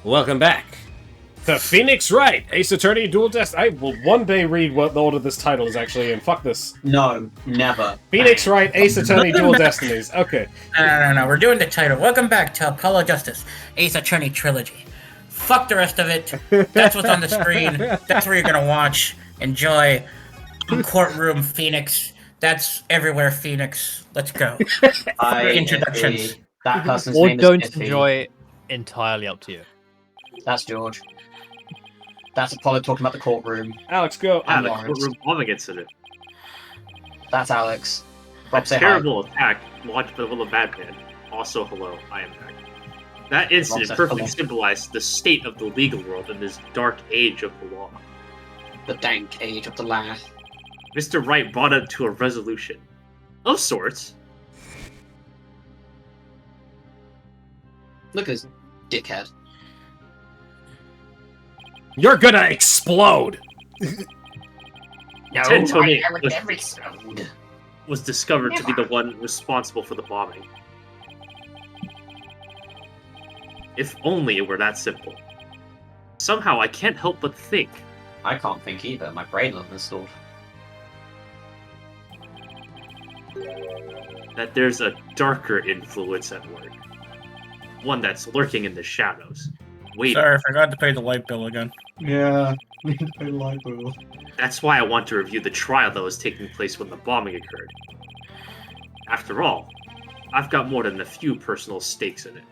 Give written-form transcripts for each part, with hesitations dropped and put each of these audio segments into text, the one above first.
Welcome back to Phoenix Wright, Ace Attorney Dual Destinies. I will one day read what the order this title is actually in. Fuck this. No, never. Phoenix Wright, Ace Attorney Dual Destinies. Okay. No. We're doing the title. Welcome back to Apollo Justice, Ace Attorney Trilogy. Fuck the rest of it. That's what's on the screen. That's where you're gonna watch. Enjoy. Courtroom Phoenix. That's everywhere Phoenix. Let's go. Introductions. That person's Or name don't is Iffy. enjoy it. Entirely up to you. That's George. That's Apollo talking about the courtroom. Alex, go. I'm the Lawrence. courtroom bombing incident. That's Alex. A Rob, say hi. terrible attack launched by the little Batman. Also, hello, I am back. That incident says perfectly hello. symbolized the state of the legal world in this dark age of the law. The dank age of the law. Mr. Wright brought it to a resolution. Of sorts. Look at this dickhead. You're gonna explode! No, Tony I would never explode. was discovered to be the one responsible for the bombing. If only it were that simple. Somehow I can't help but think I can't think either. My brain isn't installed. that there's a darker influence at work. One that's lurking in the shadows. Waiting. Sorry, I forgot to pay the light bill again. Yeah, I like it. That's why I want to review the trial that was taking place when the bombing occurred. After all, I've got more than a few personal stakes in it.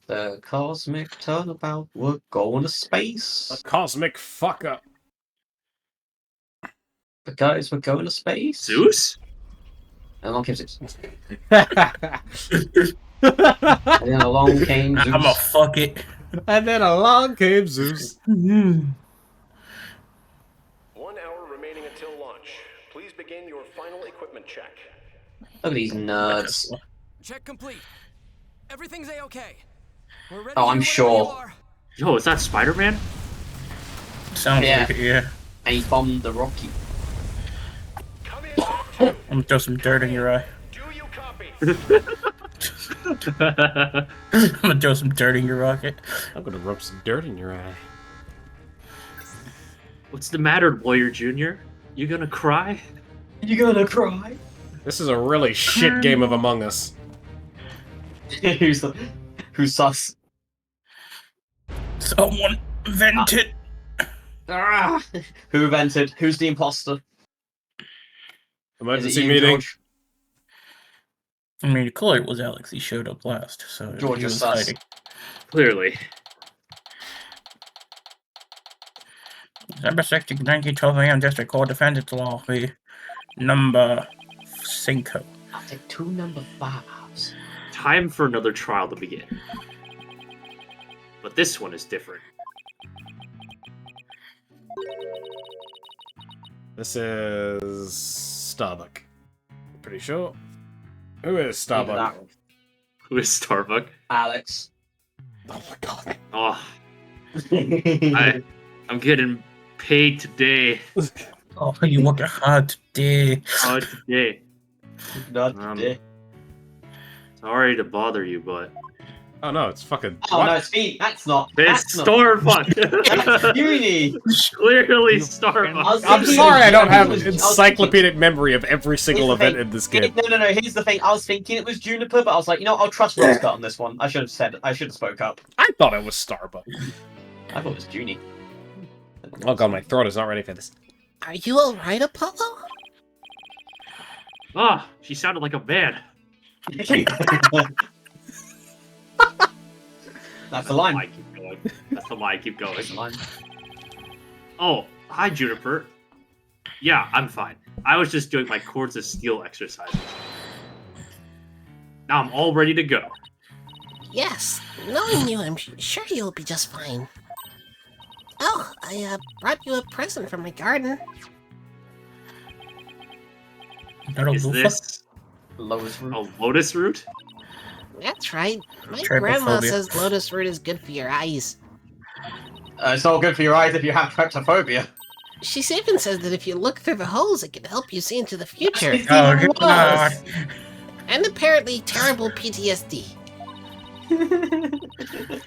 The cosmic turnabout, we're going to space. A cosmic fuck up. But guys, we're going to space. Zeus? And along came Zeus. And then along came Zeus. I'ma fuck it. And then along came Zeus. 1 hour remaining until launch. Please begin your final equipment check. Look at these nerds. Check complete. Everything's a-okay. We're ready Oh, I'm whenever sure. you are. Yo, is that Spider-Man? Sounds Yeah. like it, yeah. And he bombed the Rocky. Come in, Talk 2. I'm gonna throw some dirt in your eye. Do you copy? I'm gonna throw some dirt in your rocket. I'm gonna rub some dirt in your eye. What's the matter, Lawyer Jr.? You gonna cry? You gonna cry? This is a really shit game of Among Us. Who's sus? Someone vented. Ah! Who invented? Who's the imposter? Is it Emergency you, meeting. George? I mean, clearly it was Alex. He showed up last, so George he is was sus. hiding. Clearly. December 16, 1912 a.m. District Court Defendant's Law. Number 5. I'll take 2 number 5s. Time for another trial to begin. But this one is different. This is Starbuck. Pretty sure. Who is Starbuck? Who is Starbuck? Alex. Oh my god. Oh, I... I'm getting paid today. Oh, you working hard today. Oh, today. Not Um, today. Sorry to bother you, but Oh no, it's fucking. Oh what? no, it's me. That's not. it's That's not. Starbuck. That's Uni. Clearly I Starbuck. was I'm thinking- sorry I don't have I was thinking- encyclopedic memory of every single Here's the event thing. in this game. No. Here's the thing. I was thinking it was Juniper, but I was like, I'll trust Roscoe on this one. I should have said. I should have spoke up. I thought it was Starbuck. I thought it was Junie. Oh god, my throat is not ready for this. Are you alright, Apollo? Ah, she sounded like a man. That's the line. I keep going. That's the lie. Keep going. That's the line. Oh, hi, Juniper. Yeah, I'm fine. I was just doing my Chords of Steel exercises. Now I'm all ready to go. Yes. Knowing you, I'm sure you'll be just fine. Oh, I brought you a present from my garden. Is this Lowest root. a lotus root? That's right. My grandma Trypophobia. says lotus root is good for your eyes. It's not good for your eyes if you have tryptophobia. She even says that if you look through the holes, it can help you see into the future. Oh, God. And apparently terrible PTSD.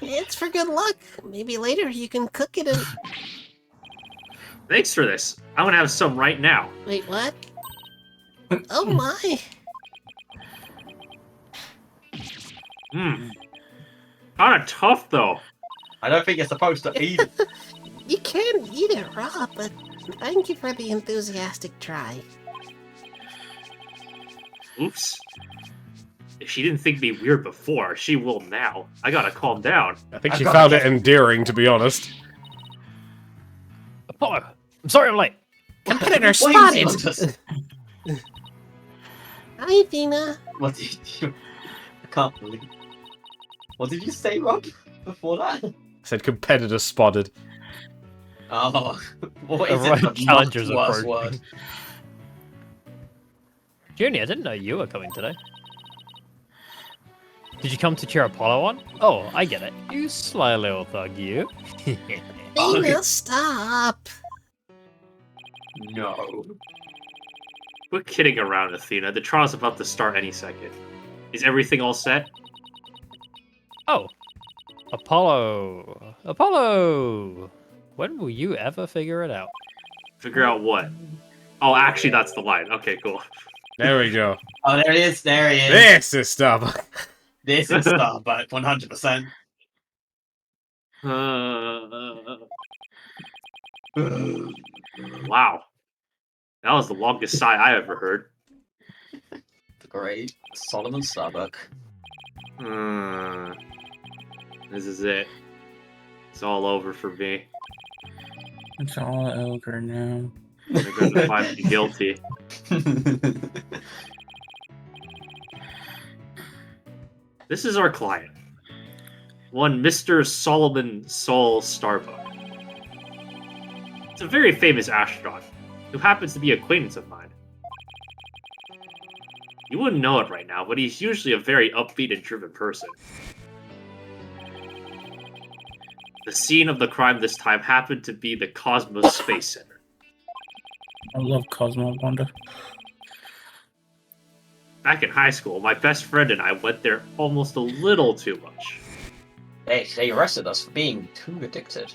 It's for good luck. Maybe later you can cook it and... Thanks for this. I'm gonna have some right now. Wait, what? Oh my. Kinda tough, though. I don't think you're supposed to eat it. You can eat it raw, but thank you for the enthusiastic try. Oops. If she didn't think me weird before, she will now. I gotta calm down. I think I've she got found to it endearing, to be honest. Apollo, I'm sorry I'm late. Competitor What are you spotted! doing? Hi, Athena. What did you... I can't believe... What did you say, Rob, before that? Said competitor spotted. Oh, what is Right, it? The challengers much worse approaching. word. Junior, I didn't know you were coming today. Did you come to cheer Apollo on? Oh, I get it. You sly little thug, you. Athena, stop. No. Quit kidding around, Athena. The trial's about to start any second. Is everything all set? Oh, Apollo. Apollo! When will you ever figure it out? Figure out what? Oh, actually, that's the line. Okay, cool. There we go. Oh, there it is. There he is. This is Starbuck. This is Starbuck, 100%. Wow. That was the longest sigh I ever heard. The great Solomon Starbuck. This is it. It's all over for me. It's all over now. They're going to find me guilty. This is our client. One Mr. Solomon Sol Starbuck. It's a very famous astronaut who happens to be an acquaintance of mine. You wouldn't know it right now, but he's usually a very upbeat and driven person. The scene of the crime this time happened to be the Cosmos Space Center. I love Cosmo Wanda. Back in high school, my best friend and I went there almost a little too much. Hey, they arrested us for being too addicted.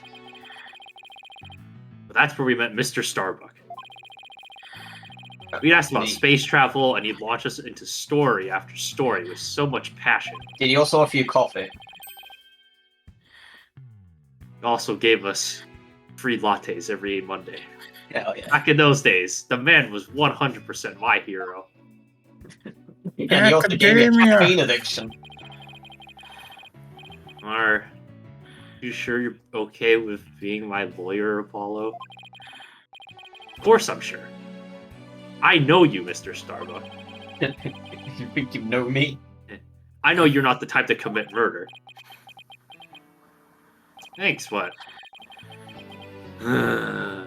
But that's where we met Mr. Starbuck. We'd ask about space travel, and he'd launch us into story after story with so much passion. Did he also offer you coffee? He also gave us free lattes every Monday. Hell yeah. Back in those days, the man was 100% my hero. And he also gave me a Academia. caffeine addiction. Are you sure you're okay with being my lawyer, Apollo? Of course I'm sure. I know you, Mr. Starbuck. You think you know me? I know you're not the type to commit murder. Thanks, what? I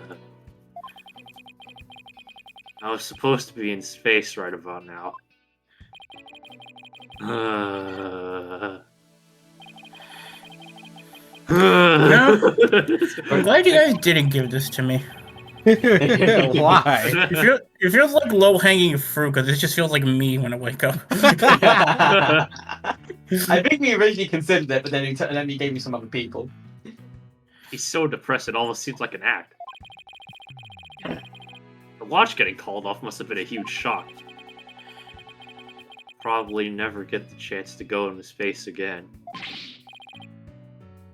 was supposed to be in space right about now. I'm glad you guys didn't give this to me. Why? It feels like low-hanging fruit, because it just feels like me when I wake up. I think we originally considered it, but then he gave me some other people. He's so depressed it almost seems like an act. The watch getting called off must have been a huge shock. Probably never get the chance to go into space again.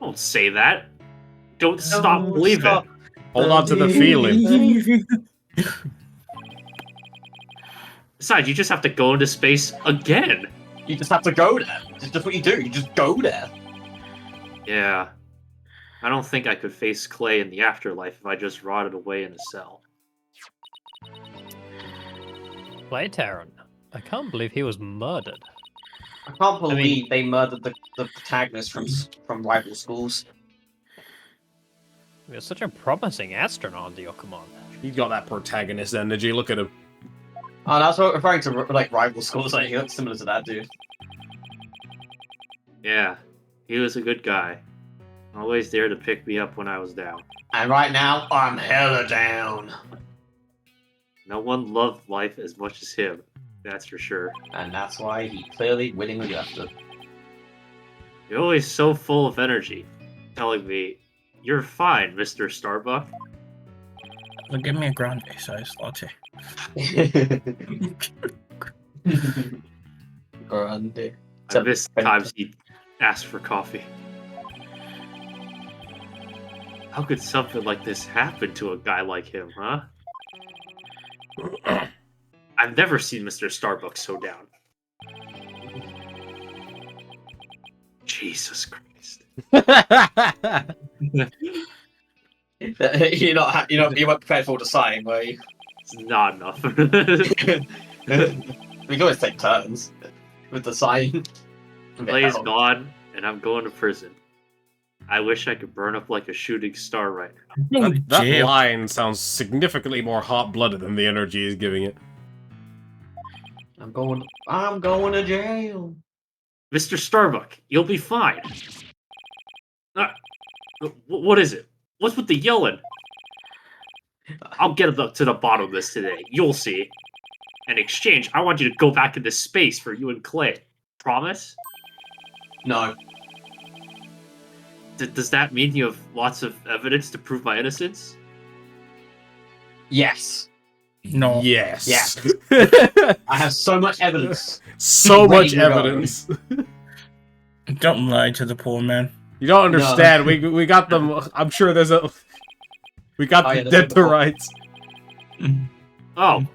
Don't say that. Don't stop believing. stop. Hold on to the feeling. Besides, you just have to go into space again. You just have to go there. It's just what you do. You just go there. Yeah. I don't think I could face Clay in the afterlife if I just rotted away in a cell. Playtaron. I can't believe he was murdered. I can't believe they murdered the protagonist from rival schools. You're such a promising astronaut under your command. He's got that protagonist energy. Look at him. Oh, that's what referring to like rival schools. Like he looks similar to that dude. Yeah. He was a good guy. Always there to pick me up when I was down. And right now, I'm hella down. No one loved life as much as him. That's for sure. And that's why he clearly willingly left it. You're always so full of energy, telling me, "You're fine, Mr. Starbuck." Well, give me a grande size latte. Grande. I miss times he asked for coffee. How could something like this happen to a guy like him, huh? I've never seen Mr. Starbuck so down. Jesus Christ. You weren't prepared for what to say, were you? It's not enough. We can always take turns with the sign. Clay's gone, and I'm going to prison. I wish I could burn up like a shooting star right now. That Jail. line sounds significantly more hot-blooded than the energy he's giving it. I'm going to jail. Mr. Starbuck, you'll be fine. What is it? What's with the yelling? I'll get to the bottom of this today. You'll see. In exchange, I want you to go back into space for you and Clay. Promise? No. Does that mean you have lots of evidence to prove my innocence? Yes. No. Yes. Yeah. I have so much evidence. So Ready much to go. evidence. Don't lie to the poor man. You don't understand. We got them. I'm sure there's a. We got Oh, yeah, them there's dead to people. rights. Oh.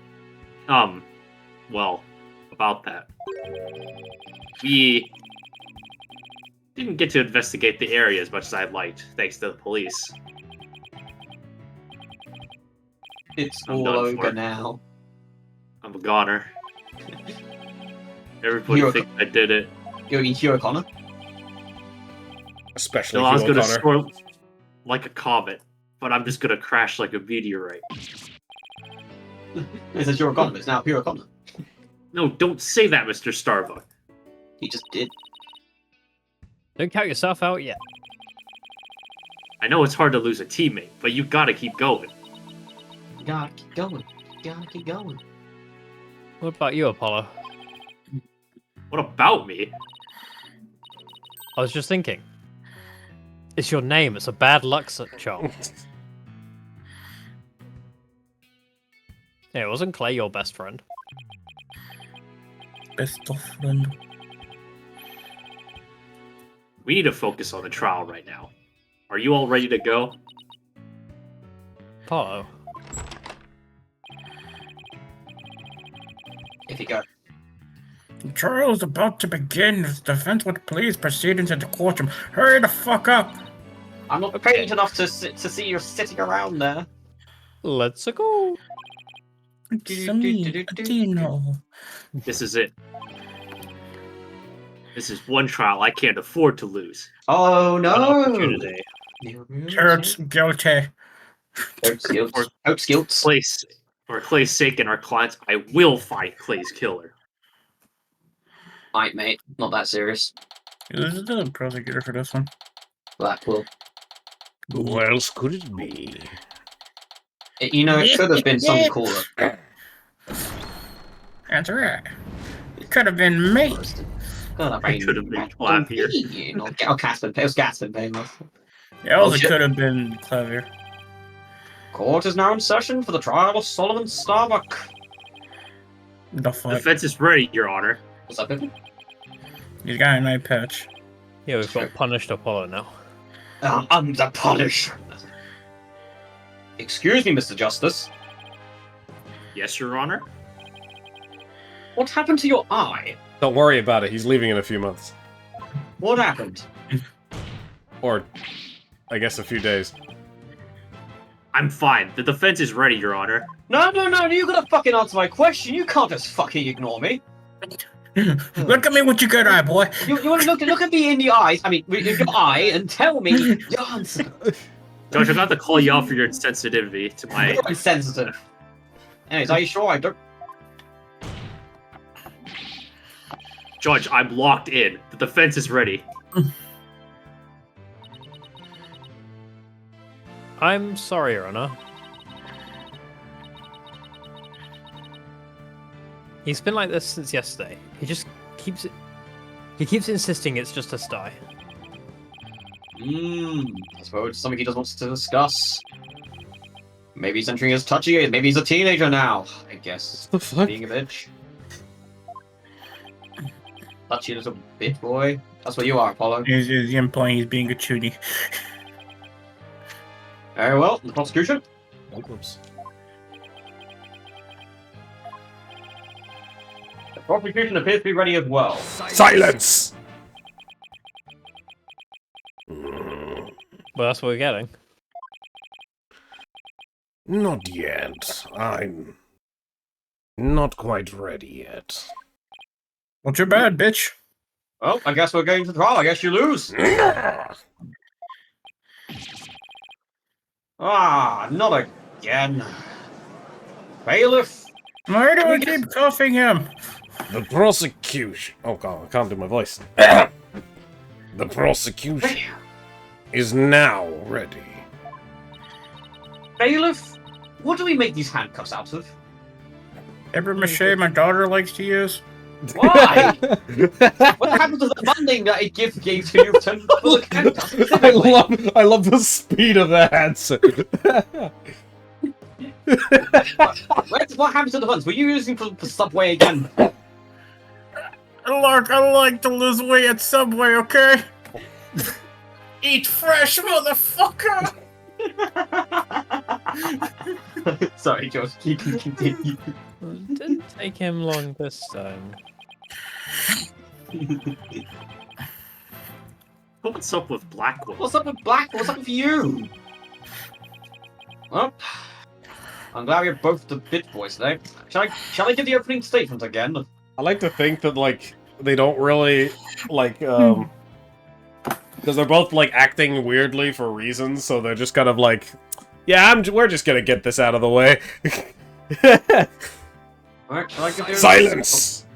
Well, about that. We didn't get to investigate the area as much as I'd liked, thanks to the police. It's I'm all done for over it. now. I'm a goner. Everybody You're a thinks I did it. You mean Hugh O'Connor? Especially No, I was Hugh gonna O'Connor. score like a comet, but I'm just gonna crash like a meteorite. It's a Hugh O'Connor. It's now Hugh O'Connor. No, don't say that, Mr. Starbuck. He just did. Don't count yourself out yet. I know it's hard to lose a teammate, but you gotta keep going. You gotta keep going. You gotta keep going. What about you, Apollo? What about me? I was just thinking. It's your name. It's a bad luck charm. Yeah, wasn't Clay your best friend? Best of friend. We need to focus on the trial right now. Are you all ready to go? Apollo. If you go. The trial is about to begin. The defense would please proceed into the courtroom. Hurry the fuck up! I'm not paid enough to see you sitting around there. Let's go. It's me, Dino. This is it. This is one trial I can't afford to lose. Oh An no! opportunity. Kurt's guilty. Hope's guilt. For Clay's sake and our clients, I will find Clay's killer. Alright, mate. Not that serious. This is the prosecutor for this one. Blackwell. Who else could it be? It could have been some cooler. That's right. It could have been me. It could have been Clap here. Oh, Gaspin. It was Gaspin paying us. It also shit. could have been clever. Court is now in session for the trial of Solomon Starbuck. The fuck? Defense is ready, Your Honor. What's up, Pippin? He's got an eye patch. Yeah, we've got punished Apollo now. I'm the Punisher. Excuse me, Mr. Justice. Yes, Your Honor. What happened to your eye? Don't worry about it. He's leaving in a few months. What happened? Or, I guess, a few days. I'm fine. The defense is ready, Your Honor. No, you gotta fucking answer my question. You can't just fucking ignore me. Look at me with your good eye, boy. You wanna look at me in the eyes, in your eye, and tell me the answer. Judge, I'm about to call you out for your insensitivity to my... I'm sensitive. Anyways, are you sure I don't... Judge, I'm locked in. The defense is ready. I'm sorry, Your Honor. He's been like this since yesterday. He just keeps it. He keeps insisting it's just a sty. I suppose it's something he doesn't want to discuss. Maybe he's entering his touchy age. Maybe he's a teenager now. I guess. The fuck? Being a bitch. Touchy little bit boy. That's what you are, Apollo. He's implying he's being a chuny. Very well. The prosecution. Oops. The prosecution appears to be ready as well. Silence! Well, that's what we're getting. Not yet. I'm not quite ready yet. Well, too bad, bitch. Well, I guess we're going to trial. I guess you lose. Not again. Bailiff. Why do I keep cuffing him? The prosecution. Oh god, I can't do my voice. The prosecution is now ready. Bailiff, what do we make these handcuffs out of? Paper mache my daughter likes to use. Why? What happened to the funding that it gave to you to look handcuffs? I love the speed of that answer. What happened to the funds? Were you using for Subway again? Look, I like to lose weight at Subway, okay? Eat fresh, motherfucker! Sorry, George. You can continue. It didn't take him long this time. What's up with Blackwell? What's up with Black? What's up with you? Well, I'm glad we're both the bit boys today. Shall I give the opening statement again? I like to think that, like, they don't really, like, because they're both, like, acting weirdly for reasons, so they're just kind of like, yeah, we're just gonna get this out of the way. Alright, shall I give the Silence!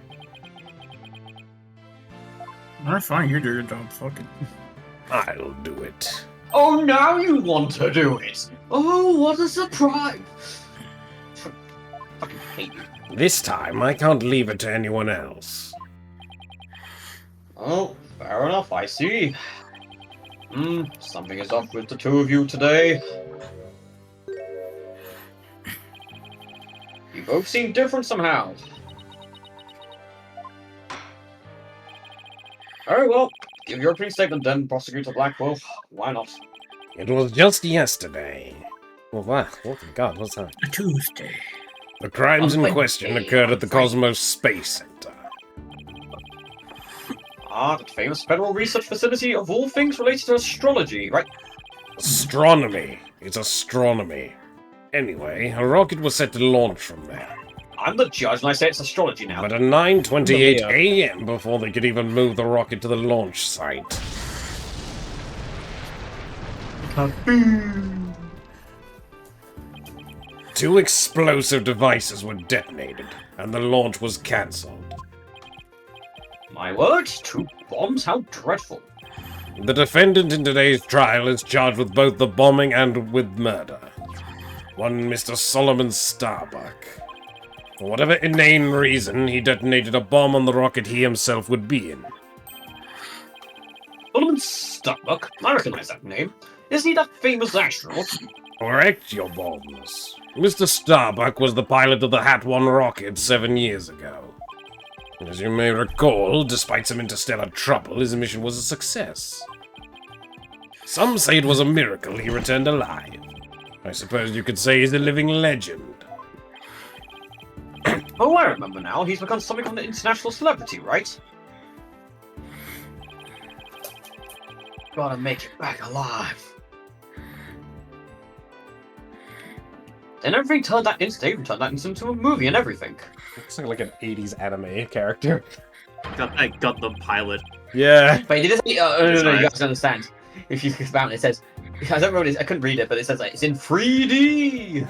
Alright, fine, you do your job, fuck it. I'll do it. Oh, now you want to do it! Oh, what a surprise! Fucking hate you. This time, I can't leave it to anyone else. Oh, fair enough, I see. Something is up with the two of you today. You both seem different somehow. Very well, give your opening statement then, Prosecutor Blackwell. Why not? It was just yesterday. Well, what? Oh god, what's that? A Tuesday. The crimes in Wednesday, question occurred at the Cosmos Space Center. Ah, that famous federal research facility of all things related to astrology, right? Astronomy. It's astronomy. Anyway, a rocket was set to launch from there. I'm the judge and I say it's astrology now. But at 9:28 a.m. before they could even move the rocket to the launch site. Two explosive devices were detonated, and the launch was cancelled. My word, two bombs? How dreadful. The defendant in today's trial is charged with both the bombing and with murder. One Mr. Solomon Starbuck. For whatever inane reason, he detonated a bomb on the rocket he himself would be in. Solomon Starbuck? I recognize that name. Isn't he that famous astronaut? Correct, your boldness. Mr. Starbuck was the pilot of the Hat 1 rocket 7 years ago. As you may recall, despite some interstellar trouble, his mission was a success. Some say it was a miracle he returned alive. I suppose you could say he's a living legend. Oh, I remember now. He's become something of an international celebrity, right? Gotta make it back alive. And everything turned that into a movie and everything. Looks like an 80s anime character. Got that Gundam pilot. Yeah. But it isn't. No, you guys understand. If you click about it, it says. I don't remember what it is. I couldn't read it, but it says like it's in 3D.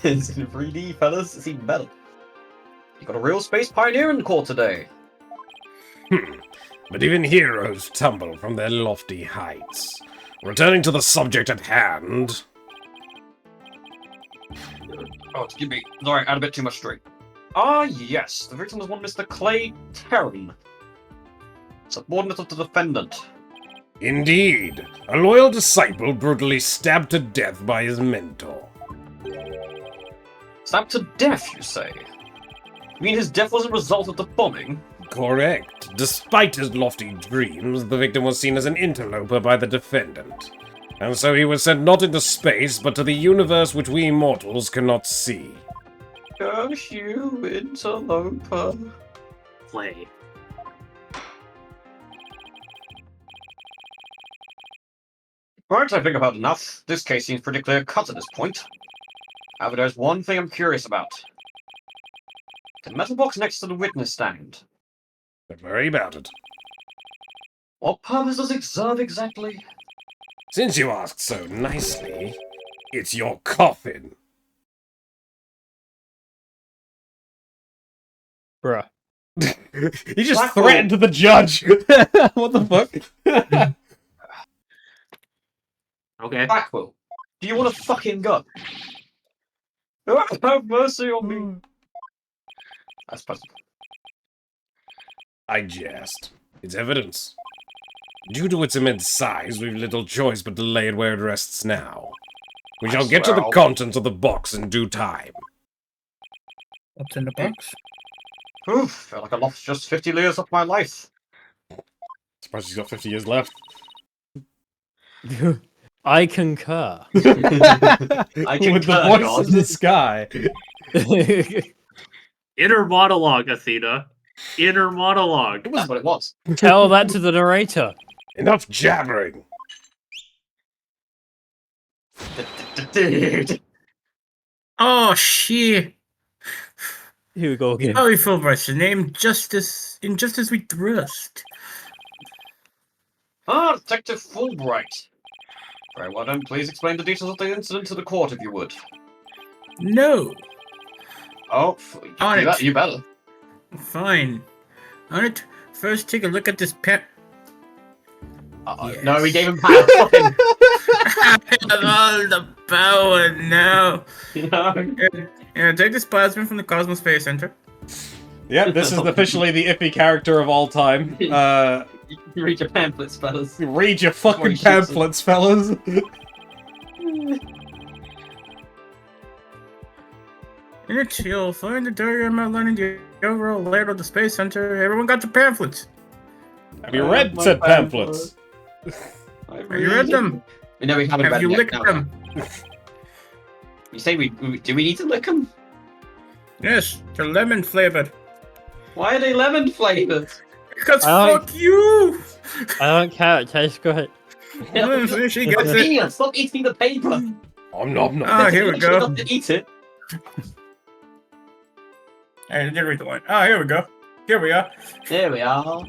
It's in 3D, fellas. It's even better. You got a real space pioneer in the court today. But even heroes tumble from their lofty heights. Returning to the subject at hand. Oh, excuse me. Sorry, I had a bit too much drink. Ah, yes. The victim was one Mr. Clay Terran, subordinate of the defendant. Indeed. A loyal disciple brutally stabbed to death by his mentor. Stabbed to death, you say? You mean his death was a result of the bombing? Correct. Despite his lofty dreams, the victim was seen as an interloper by the defendant. And so he was sent not into space, but to the universe which we mortals cannot see. Curse you, interloper. Clay. Right, I think about enough. This case seems pretty clear cut at this point. However, there's one thing I'm curious about. The metal box next to the witness stand. Don't worry about it. What purpose does it serve exactly? Since you asked so nicely, it's your coffin. Bruh. He just Blackwell. threatened the judge. What the fuck? Okay. Blackwell, do you want to fucking go? Have mercy on me. I suppose. I jest. It's evidence. Due to its immense size, we've little choice but to lay it where it rests now. We shall get to the Well. contents of the box in due time. What's in the box? Oof, felt like I lost just 50 years of my life. Surprised he's got 50 years left. I concur. I can With the voice in the sky. Inner monologue, Athena. Inner monologue. That's what it was. Tell that to the narrator. Enough jabbering! Dude. Oh shit! Here we go again. How we feel about the name Justice in Justice We Trust. Ah, Detective Fulbright. Very well then, please explain the details of the incident to the court if you would. No, Oh, On it. you better. fine. On it. First, take a look at this pet. Yes. No, we gave him power. Fucking. All the power now. No. Yeah, take this plasma from the Cosmos Space Center. Yeah, this is officially the iffy character of all time. Read your pamphlets, fellas. Read your Before fucking he shoots him. pamphlets, fellas. In it, you'll find the diagram outlining the overall layout of the Space Center. Everyone got the pamphlets. Have you read My said pamphlets? Have you read them? No, we haven't Have read you them licked yet, no. them? You say do we need to lick them? Yes, they're lemon flavored. Why are they lemon flavored? Because I fuck you! I don't care. It tastes good. She gets it. Ian, stop eating the paper. Om nom nom. Ah, here we You go. have to eat it. I didn't read the line. Ah, here we go. Here we are. There we are.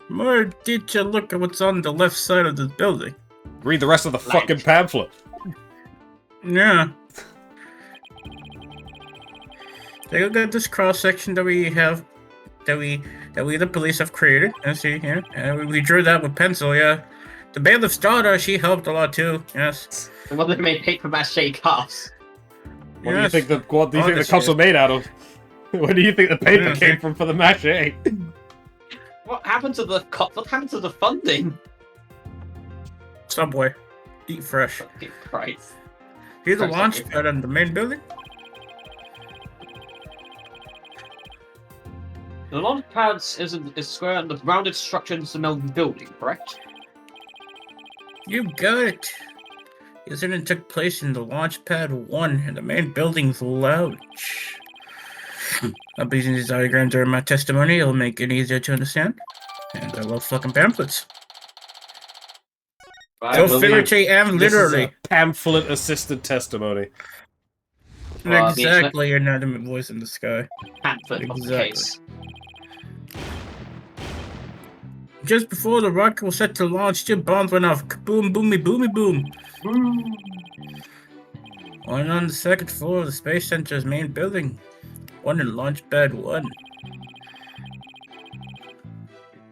More did you look at what's on the left side of this building? Read the rest of the fucking pamphlet. Yeah. Take a look at this cross section that we have, that we the police have created. And see here, we drew that with pencil. Yeah, the bailiff's daughter, she helped a lot too. Yes. And what they made paper mache cups. What do you Yes. think the Honestly. cups are made out of? Where do you think the paper Yeah. came from for the mache? What happened to the cup? What happened to the funding? Subway, eat fresh. Fucking Christ. Here's the Fresh launch subway. pad on the main building. The launch pad is square and the rounded structure in the main building, correct? You got it. The incident took place in the launch pad 1 in the main building's lounge. I'll be using these diagrams during my testimony. It'll make it easier to understand. And I love fucking pamphlets. So figuratively and This is literally. a pamphlet-assisted testimony. Well, the Exactly, another voice in the sky. pamphlet of the Exactly. case. Just before the rocket was set to launch, two bombs went off. Kaboom, boomy, boomy, boom. One on the second floor of the Space Center's main building. One in Launch Pad 1.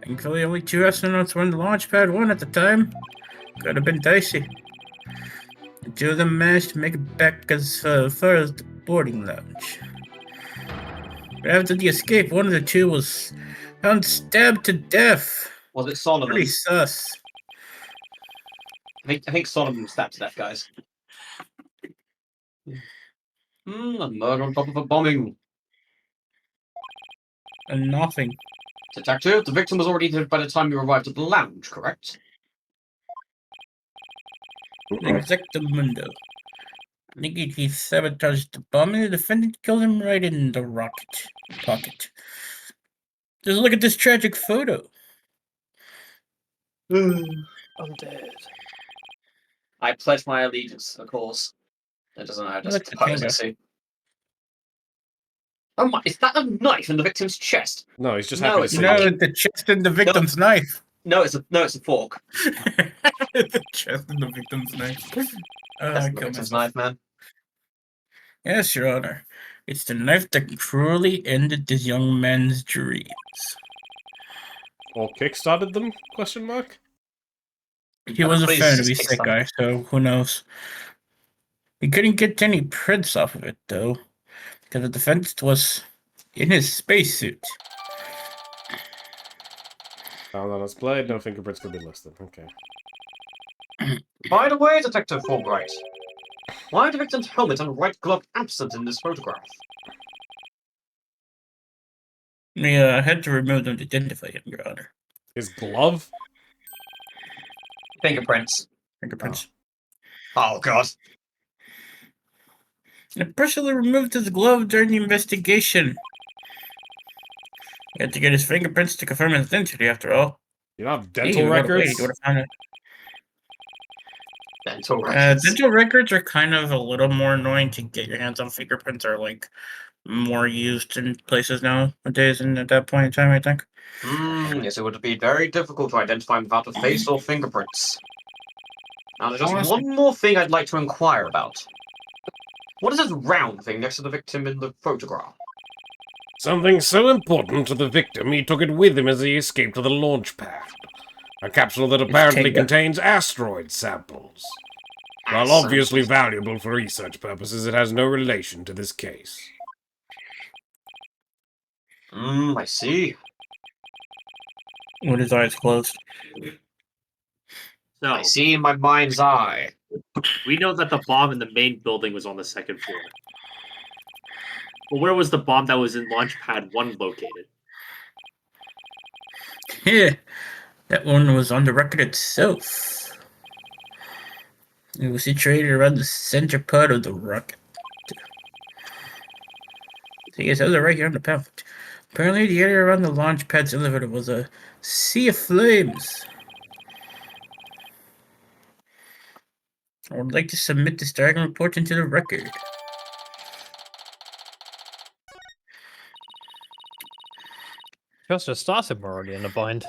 Thankfully, only 2 astronauts were in the Launch Pad 1 at the time. Could have been dicey. The 2 of them managed to make it back as far as the boarding lounge. After the escape, one of the two was found stabbed to death. Was it Solomon? Pretty sus. I think Solomon was stabbed to death, guys. A murder on top of a bombing. And nothing. Detective, the victim was already dead by the time you arrived at the lounge, correct? Exactamundo. Thinking he sabotaged the bomb and the defendant killed him right in the rocket pocket. Just look at this tragic photo. I'm dead. I pledge my allegiance, of course. It doesn't know how to Look at suppose, I Kinga. see. Oh my, is that a knife in the victim's chest? No, he's just No, happy to it's see No, you. it's the chest and the victim's knife. No, it's a fork. The chest and the victim's knife. That's I the kill victim's myself. knife, man. Yes, Your Honor. It's the knife that cruelly ended this young man's dreams. Or kickstarted them? Question mark. He was a Please, fan of just his kick sick guy, so who knows? He couldn't get any prints off of it, though, because the defense was in his spacesuit. Found on its blade, no fingerprints could be listed. Okay. By the way, Detective Fulbright, why are the victim's helmet and right glove absent in this photograph? We had to remove them to identify him, Your Honor. His glove? Fingerprints. Fingerprints. Oh, God. I personally removed his glove during the investigation. We had to get his fingerprints to confirm his identity, after all. You don't have Hey, dental we would've waited, records? you would've found it. Dental records. Dental records are kind of a little more annoying to get your hands on. Fingerprints are like more used in places nowadays, and at that point in time, I think. Yes, it would be very difficult to identify him without a face or fingerprints. Now, there's just Honestly. one more thing I'd like to inquire about. What is this round thing next to the victim in the photograph? Something so important to the victim, he took it with him as he escaped to the launch pad. A capsule that apparently Kinga. contains asteroid samples. While obviously valuable for research purposes, it has no relation to this case. I see. With his eyes closed. So, I see in my mind's eye. we know that the bomb in the main building was on the second floor. But where was the bomb that was in Launchpad 1 located? Yeah, that one was on the record itself. It was situated around the center part of the rocket. So yes, those are right here on the pamphlet. Apparently, the area around the launch pad's elevator was a sea of flames. I would like to submit this diagram report into the record. Just started, we're already in a bind.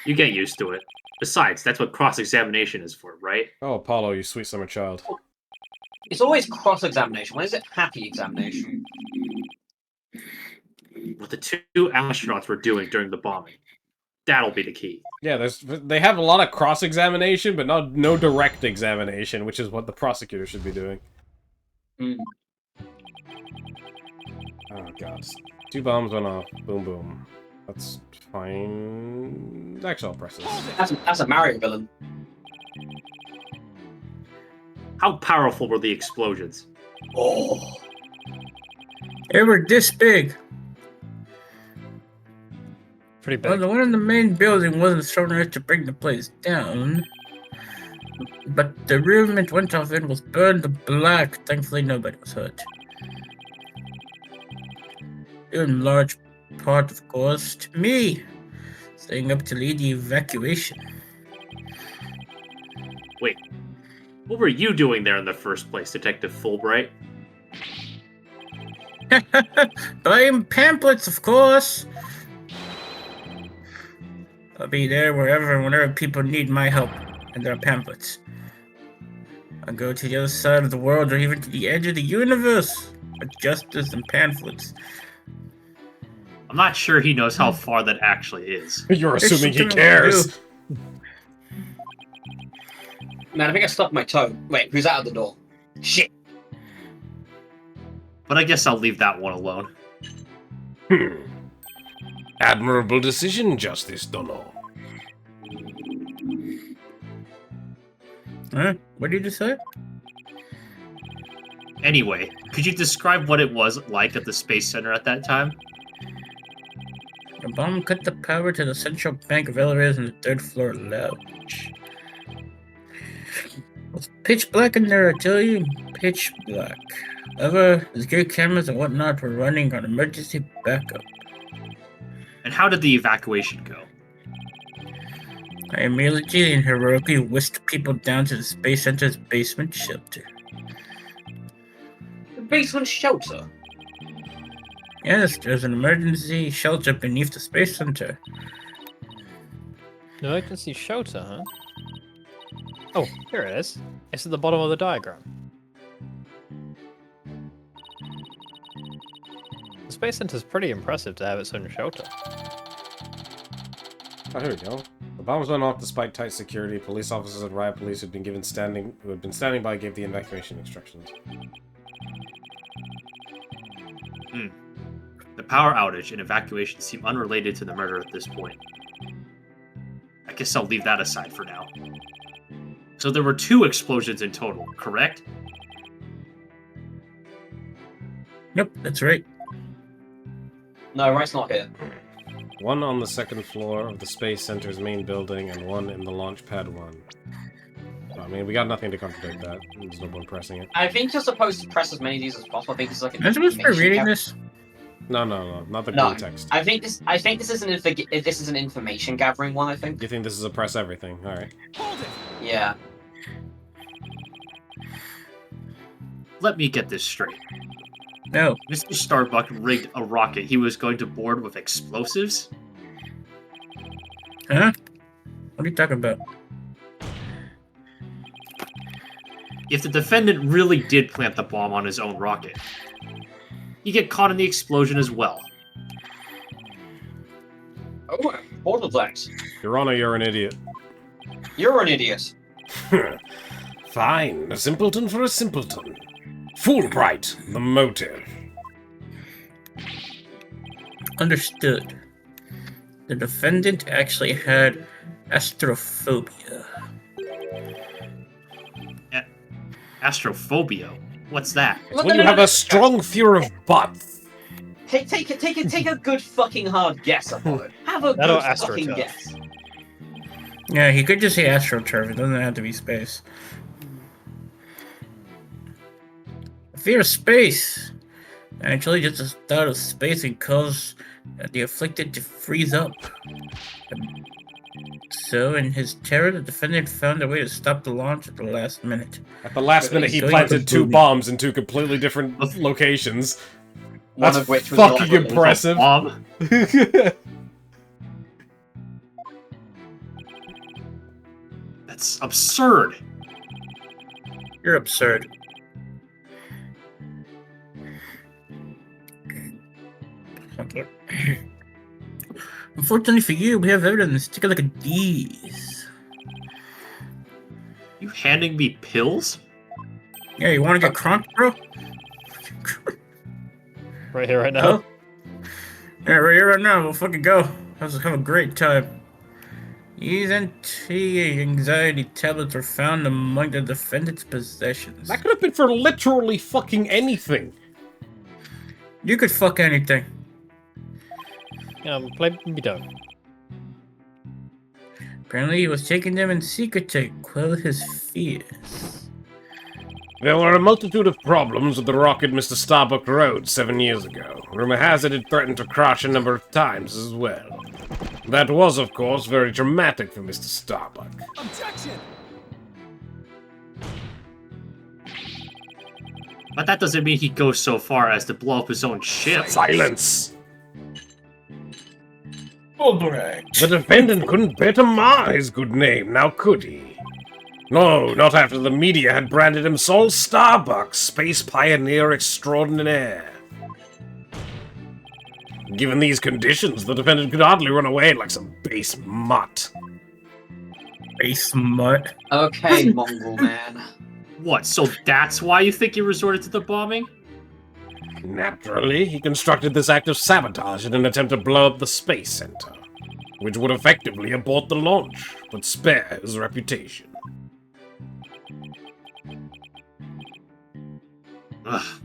You get used to it. Besides, that's what cross-examination is for, right? Oh, Apollo, you sweet summer child. It's always cross-examination. When is it happy examination? What the two astronauts were doing during the bombing. That'll be the key. Yeah, they have a lot of cross-examination, but no direct examination, which is what the prosecutor should be doing. Oh, God. 2 bombs went off. Boom, boom. That's fine. Actually, I'll press this. That's a Mario villain. How powerful were the explosions? Oh. They were this big. Pretty Well, big. the one in the main building wasn't strong enough to bring the place down. But the room it went off in was burned black. Thankfully, nobody was hurt. Due in large part, of course, to me, staying up to lead the evacuation. Wait, what were you doing there in the first place, Detective Fulbright? Buying pamphlets, of course. I'll be there wherever and whenever people need my help, and there are pamphlets. I'll go to the other side of the world or even to the edge of the universe for justice and pamphlets. I'm not sure he knows how far that actually is. You're There's assuming he something I wanna cares. do. Man, I think I stubbed my toe. Wait, who's out of the door? Shit. But I guess I'll leave that one alone. Admirable decision, Justice Dono. Huh? What did you just say? Anyway, could you describe what it was like at the Space Center at that time? The bomb cut the power to the central bank of elevators in the third floor lounge. It was pitch black in there, I tell you. Pitch black. However, the security cameras and whatnot were running on emergency backup. And how did the evacuation go? I immediately and heroically whisked people down to the Space Center's basement shelter. The basement shelter. Yes, there's an emergency shelter beneath the Space Center. Emergency shelter, huh? Oh, here it is. It's at the bottom of the diagram. The Space Center's pretty impressive to have its own shelter. Oh, here we go. The bombs went off despite tight security. Police officers and riot police who had been standing by gave the evacuation instructions. The power outage and evacuation seem unrelated to the murder at this point. I guess I'll leave that aside for now. So there were 2 explosions in total, correct? Yep, that's right. No, right's not here. One on the second floor of the Space Center's main building, and one in the launch pad 1. I mean, we got nothing to contradict that. There's no point pressing it. I think you're supposed to press as many of these as possible. I think it's like Am I supposed to be reading this? No, not the No, context. I think this is an information gathering one. I think. You think this is a press everything? All right. Yeah. Let me get this straight. No. Mr. Starbuck rigged a rocket he was going to board with explosives? Huh? What are you talking about? If the defendant really did plant the bomb on his own rocket, he'd get caught in the explosion as well. Oh, portal flags. Your Honor, you're an idiot. You're an idiot. Fine, a simpleton for a simpleton. Foolbright, the motive. Understood. The defendant actually had astrophobia. Astrophobia? What's that? It's when you have a strong fear of butts. Take a good fucking hard guess about it. Have a That or good fucking astroturf. guess. Yeah, he could just say astroturf. It doesn't have to be space. Fear of space. Actually, just the thought of space can cause the afflicted to freeze up. So, in his terror, the defendant found a way to stop the launch at the last minute. At the last minute, he So he planted was 2 booming. bombs in 2 completely different locations. One That's of which was fucking not- impressive. Bomb? That's absurd. You're absurd. Okay. Unfortunately for you, we have evidence. Take a look at these. You handing me pills? Yeah, you want to get crunked, bro? Right here, right now. Huh? Yeah, right here, right now. We'll fucking go. Let's have a great time. These anti-anxiety tablets were found among the defendant's possessions. That could have been for literally fucking anything. You could fuck anything. Play me down. Apparently, he was taking them in secret to quell his fears. There were a multitude of problems with the rocket Mr. Starbuck rode 7 years ago. Rumor has it it threatened to crash a number of times as well. That was, of course, very dramatic for Mr. Starbuck. Objection! But that doesn't mean he'd go so far as to blow up his own ship. Silence! Fulbright. The defendant couldn't bear to mar his good name, now could he? No, not after the media had branded him Sol Starbuck, space pioneer extraordinaire. Given these conditions, the defendant could hardly run away like some base mutt. Base mutt. Okay, Mongol man. What, so that's why you think he resorted to the bombing? Naturally, he constructed this act of sabotage in an attempt to blow up the Space Center, which would effectively abort the launch, but spare his reputation. Ugh.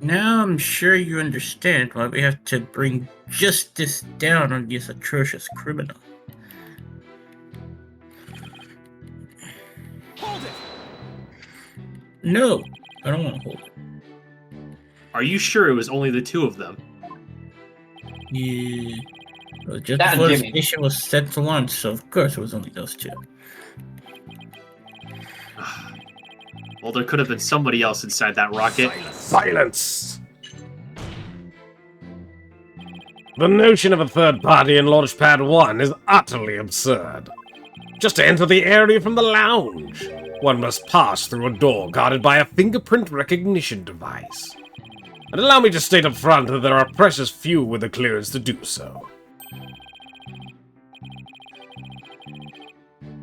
Now I'm sure you understand why we have to bring justice down on this atrocious criminal. Hold it! No, I don't want to hold it. Are you sure it was only the two of them? Yeah. Well, just That and before the Jimmy. station was set to launch, so of course it was only those two. Well, there could have been somebody else inside that rocket. Silence! The notion of a third party in Launchpad 1 is utterly absurd. Just to enter the area from the lounge, one must pass through a door guarded by a fingerprint recognition device. And allow me to state up front that there are precious few with the clearance to do so.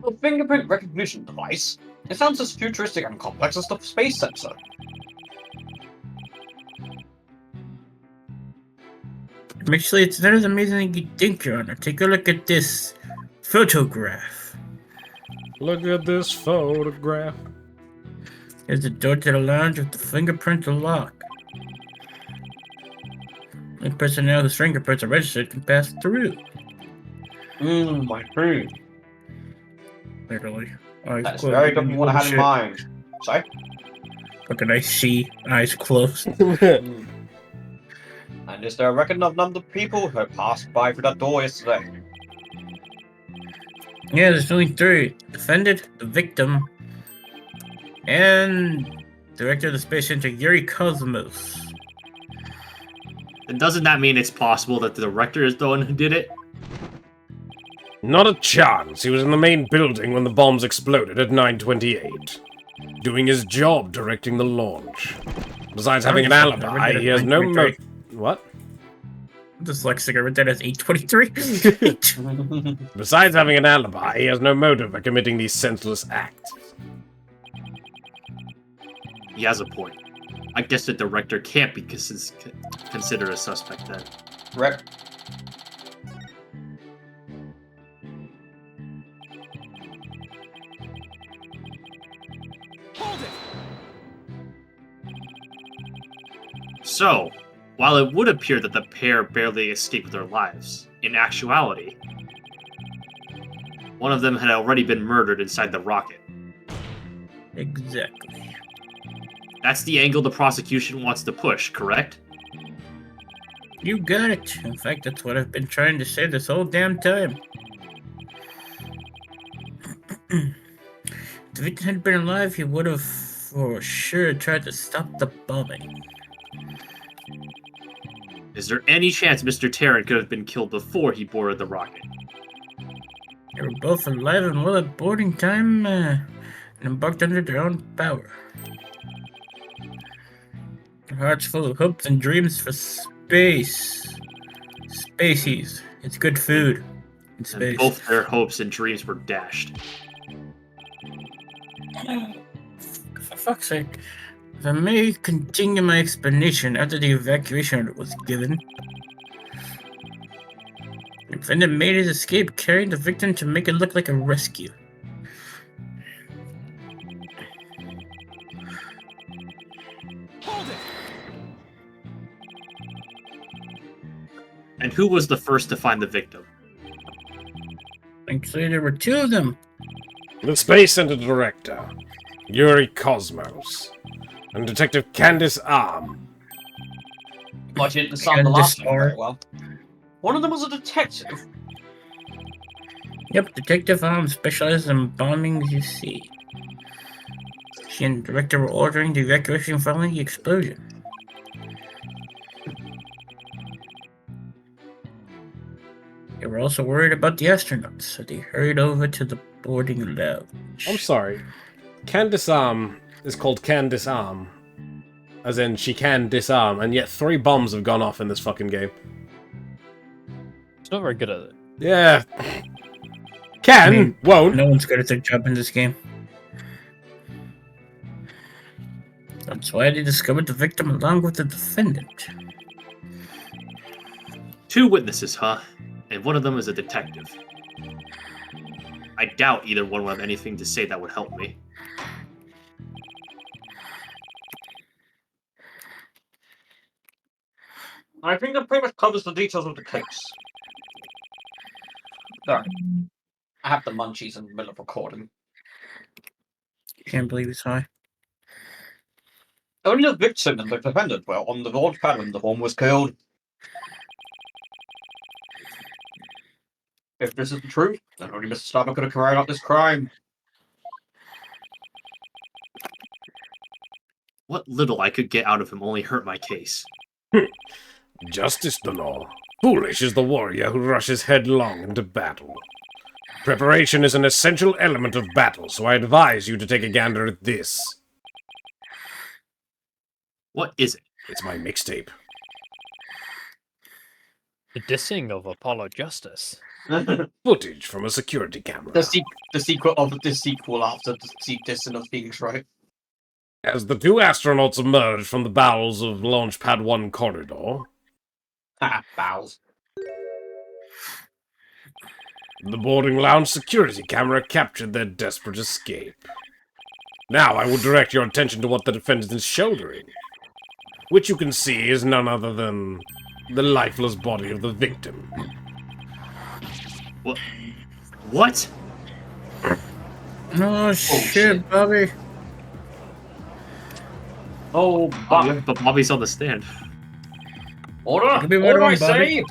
A fingerprint recognition device? It sounds as futuristic and complex as the space sensor. Actually, it's not as amazing as you think, Your Honor. Take a look at this photograph. Look at this photograph. There's the door to the lounge with the fingerprint lock. Only personnel whose fingerprints are registered can pass through. My food. Literally. Eyes That's closed. very good you want to have in Shit. mind. Sorry? Fucking I see, eyes closed. And is there a record of number of people who passed by through that door yesterday? Yeah, there's only three. Defendant, the victim, and director of the Space Center, Yuri Cosmos. And doesn't that mean it's possible that the director is the one who did it? Not a chance. He was in the main building when the bombs exploded at 9:28. Doing his job directing the launch. Besides having an alibi, he has no What? Dyslexic, I read that as 823. Besides having an alibi, he has no motive for committing these senseless acts. He has a point. I guess the director can't be considered a suspect then. Correct. Hold it! So, while it would appear that the pair barely escaped their lives, in actuality, one of them had already been murdered inside the rocket. Exactly. That's the angle the prosecution wants to push, correct? You got it. In fact, that's what I've been trying to say this whole damn time. If the victim had been alive, he would have for sure tried to stop the bombing. Is there any chance Mr. Tarrant could have been killed before he boarded the rocket? They were both alive and well at boarding time, and embarked under their own power. Their hearts full of hopes and dreams for space. Spacies. It's good food in space. And both their hopes and dreams were dashed. For fuck's sake. If I may continue my explanation after the evacuation order was given. The defendant made his escape, carrying the victim to make it look like a rescue. Hold it! And who was the first to find the victim? Actually, there were two of them. The Space Center Director, Yuri Cosmos, and Detective Candace Arm. Well, she didn't sound the last one very Candace well. One of them was a detective. Yep, Detective Arm specializes in bombings, you see. She and the director were ordering the evacuation following the explosion. They were also worried about the astronauts, so they hurried over to the boarding lounge. I'm sorry. Candace Arm is called Candace Arm. As in, she can disarm, and yet 3 bombs have gone off in this fucking game. It's not very good at it. Yeah. Can, I mean, won't. No one's good at their job in this game. That's why they discovered the victim along with the defendant. 2 witnesses, huh? And one of them is a detective. I doubt either one will have anything to say that would help me. I think that pretty much covers the details of the case. Sorry. I have the munchies in the middle of recording. Can't believe it's high. Only the victim and the defendant were on the launch pad when the bomb was killed. If this is the truth, then only Mr. Starbuck could have carried out this crime. What little I could get out of him only hurt my case. Justice the law. Foolish is the warrior who rushes headlong into battle. Preparation is an essential element of battle, so I advise you to take a gander at this. What is it? It's my mixtape. The dissing of Apollo Justice. Footage from a security camera. The sequel of the sequel after the dissing of Phoenix, right? As the 2 astronauts emerged from the bowels of Launch Pad 1 corridor, Ha, bowels. the boarding lounge security camera captured their desperate escape. Now I will direct your attention to what the defendant is shouldering, which you can see is none other than the lifeless body of the victim. What? Oh, shit, Bobby. Oh, Bob. But Bobby's on the stand. Order! Could be Order, I right on, Bobby. say!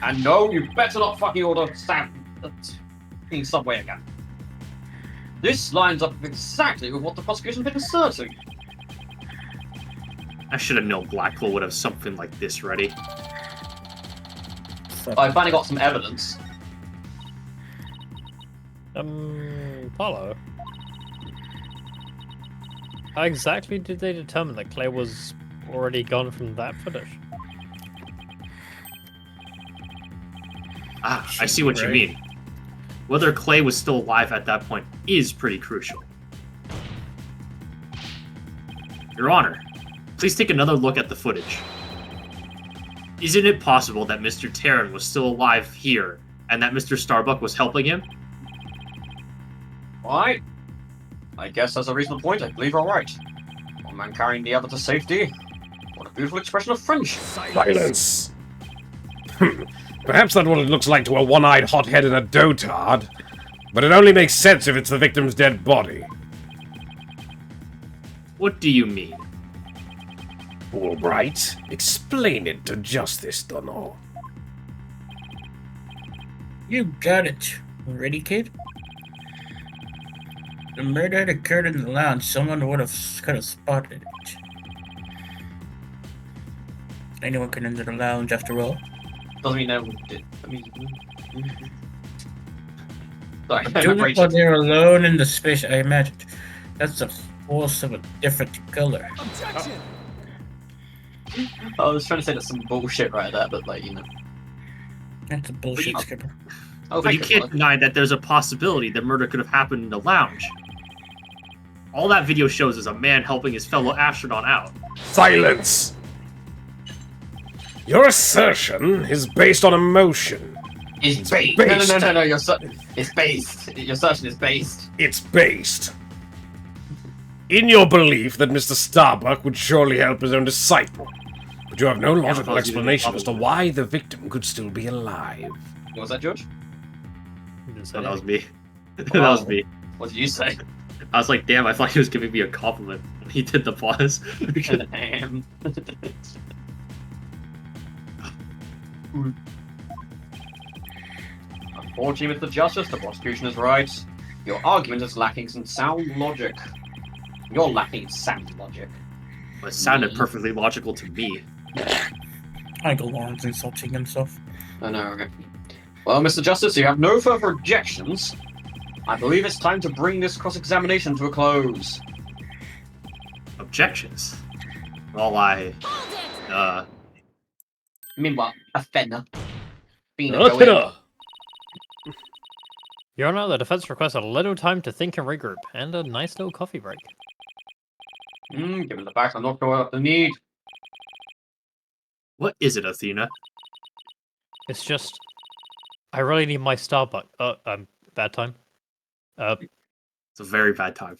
And no, you better not fucking order Sam in Subway again. This lines up exactly with what the prosecution's been asserting. I should have known Blackwell would have something like this ready. I finally got some evidence. Apollo. How exactly did they determine that Clay was already gone from that footage? Ah, I see what you mean. Whether Clay was still alive at that point is pretty crucial. Your Honor, please take another look at the footage. Isn't it possible that Mr. Terran was still alive here, and that Mr. Starbuck was helping him? Right. I guess that's a reasonable point. I believe you're right. One man carrying the other to safety. What a beautiful expression of friendship. Silence! Perhaps that's what it looks like to a one-eyed hothead in a dotard, but it only makes sense if it's the victim's dead body. What do you mean? Albright, explain it to Justice, Dunno. You got it. Ready, kid? The murder had occurred in the lounge. Someone could have spotted it. Anyone can enter the lounge after all. Doesn't mean no one did. I mean. Sorry, Doing it while they're alone in the space, I imagined. That's a horse of a different color. I was trying to say that's some bullshit right there, but like, you know. That's a bullshit, Skipper. Oh, But you thank can't deny that there's a possibility the murder could have happened in the lounge. All that video shows is a man helping his fellow astronaut out. Silence! Your assertion is based on emotion. It's based. based. No. It's based. Your assertion is based. It's based in your belief that Mr. Starbuck would surely help his own disciple. But you have no logical explanation as to why the victim could still be alive. What was that, George? No, that was me. That was me. What did you say? I was like, damn, I thought he was giving me a compliment when he did the pause. Damn. Unfortunately, Mr. Justice, the prosecution is right. Your argument is lacking some sound logic. You're lacking sound logic. It sounded perfectly logical to me. Michael Lawrence insulting himself. I know, okay. Well, Mr. Justice, you have no further objections. I believe it's time to bring this cross-examination to a close. Objections? Well, Meanwhile, a fenner. Being a Look it up. Your Honor, the defense requests a little time to think and regroup, and a nice little coffee break. Given the fact I'm not sure what the need. What is it, Athena? It's just, I really need my Starbucks. Bad time. It's a very bad time.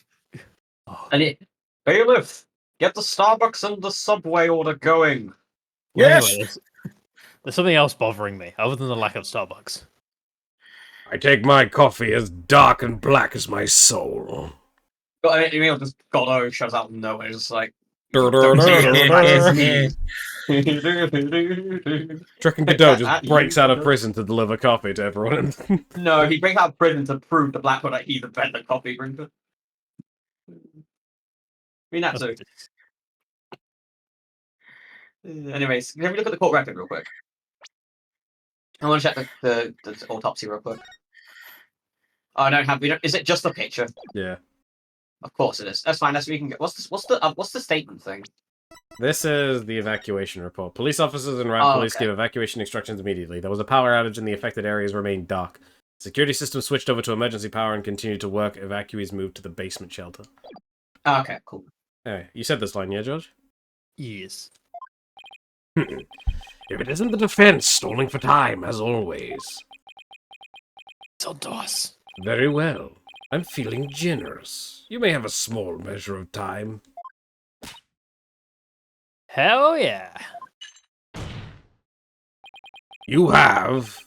Bailiff, get the Starbucks and the Subway order going. Yes! Anyway, there's something else bothering me, other than the lack of Starbucks. I take my coffee as dark and black as my soul. Emil just Godot shows out of nowhere, just like. Trucking Godot just breaks out of prison to deliver coffee to everyone. No, he breaks out of prison to prove to Blackwood that he's a better coffee drinker. I mean, that's it. Anyways, can we look at the court record real quick? I want to check the autopsy real quick. Oh, we don't. Is it just a picture? Yeah. Of course it is. That's fine. That's we can get. What's the statement thing? This is the evacuation report. Police officers and Ram Police okay. gave evacuation instructions immediately. There was a power outage and the affected areas remained dark. Security system switched over to emergency power and continued to work. Evacuees moved to the basement shelter. Okay, cool. Hey, you said this line, yeah, George? Yes. If it isn't the defense stalling for time, as always. It's on to us. Very well. I'm feeling generous. You may have a small measure of time. Hell yeah. You have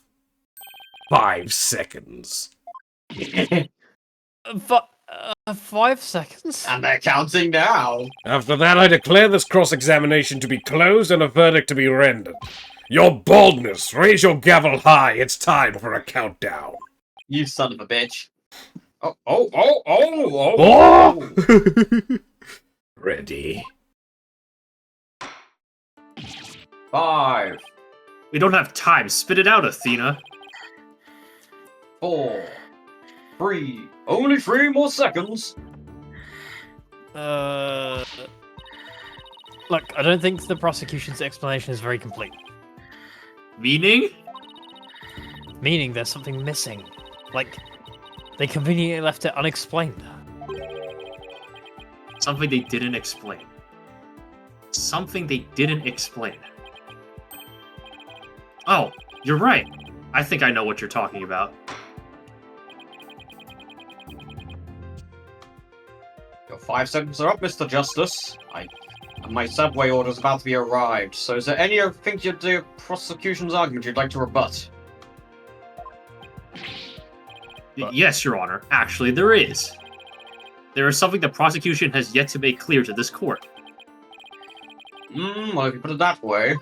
5 seconds. 5 seconds? And they're counting now. After that, I declare this cross-examination to be closed and a verdict to be rendered. Your baldness, raise your gavel high. It's time for a countdown. You son of a bitch. Oh. Oh! Ready. 5, We don't have time. Spit it out, Athena. 4, 3. Only 3 more seconds. Look, I don't think the prosecution's explanation is very complete. Meaning? Meaning there's something missing. Like, they conveniently left it unexplained. Something they didn't explain. Something they didn't explain. Oh, you're right. I think I know what you're talking about. Your 5 seconds are up, Mr. Justice. And my subway order is about to be arrived. So is there anything to the prosecution's argument you'd like to rebut? Yes, Your Honor. Actually, there is. There is something the prosecution has yet to make clear to this court. Well, if you put it that way.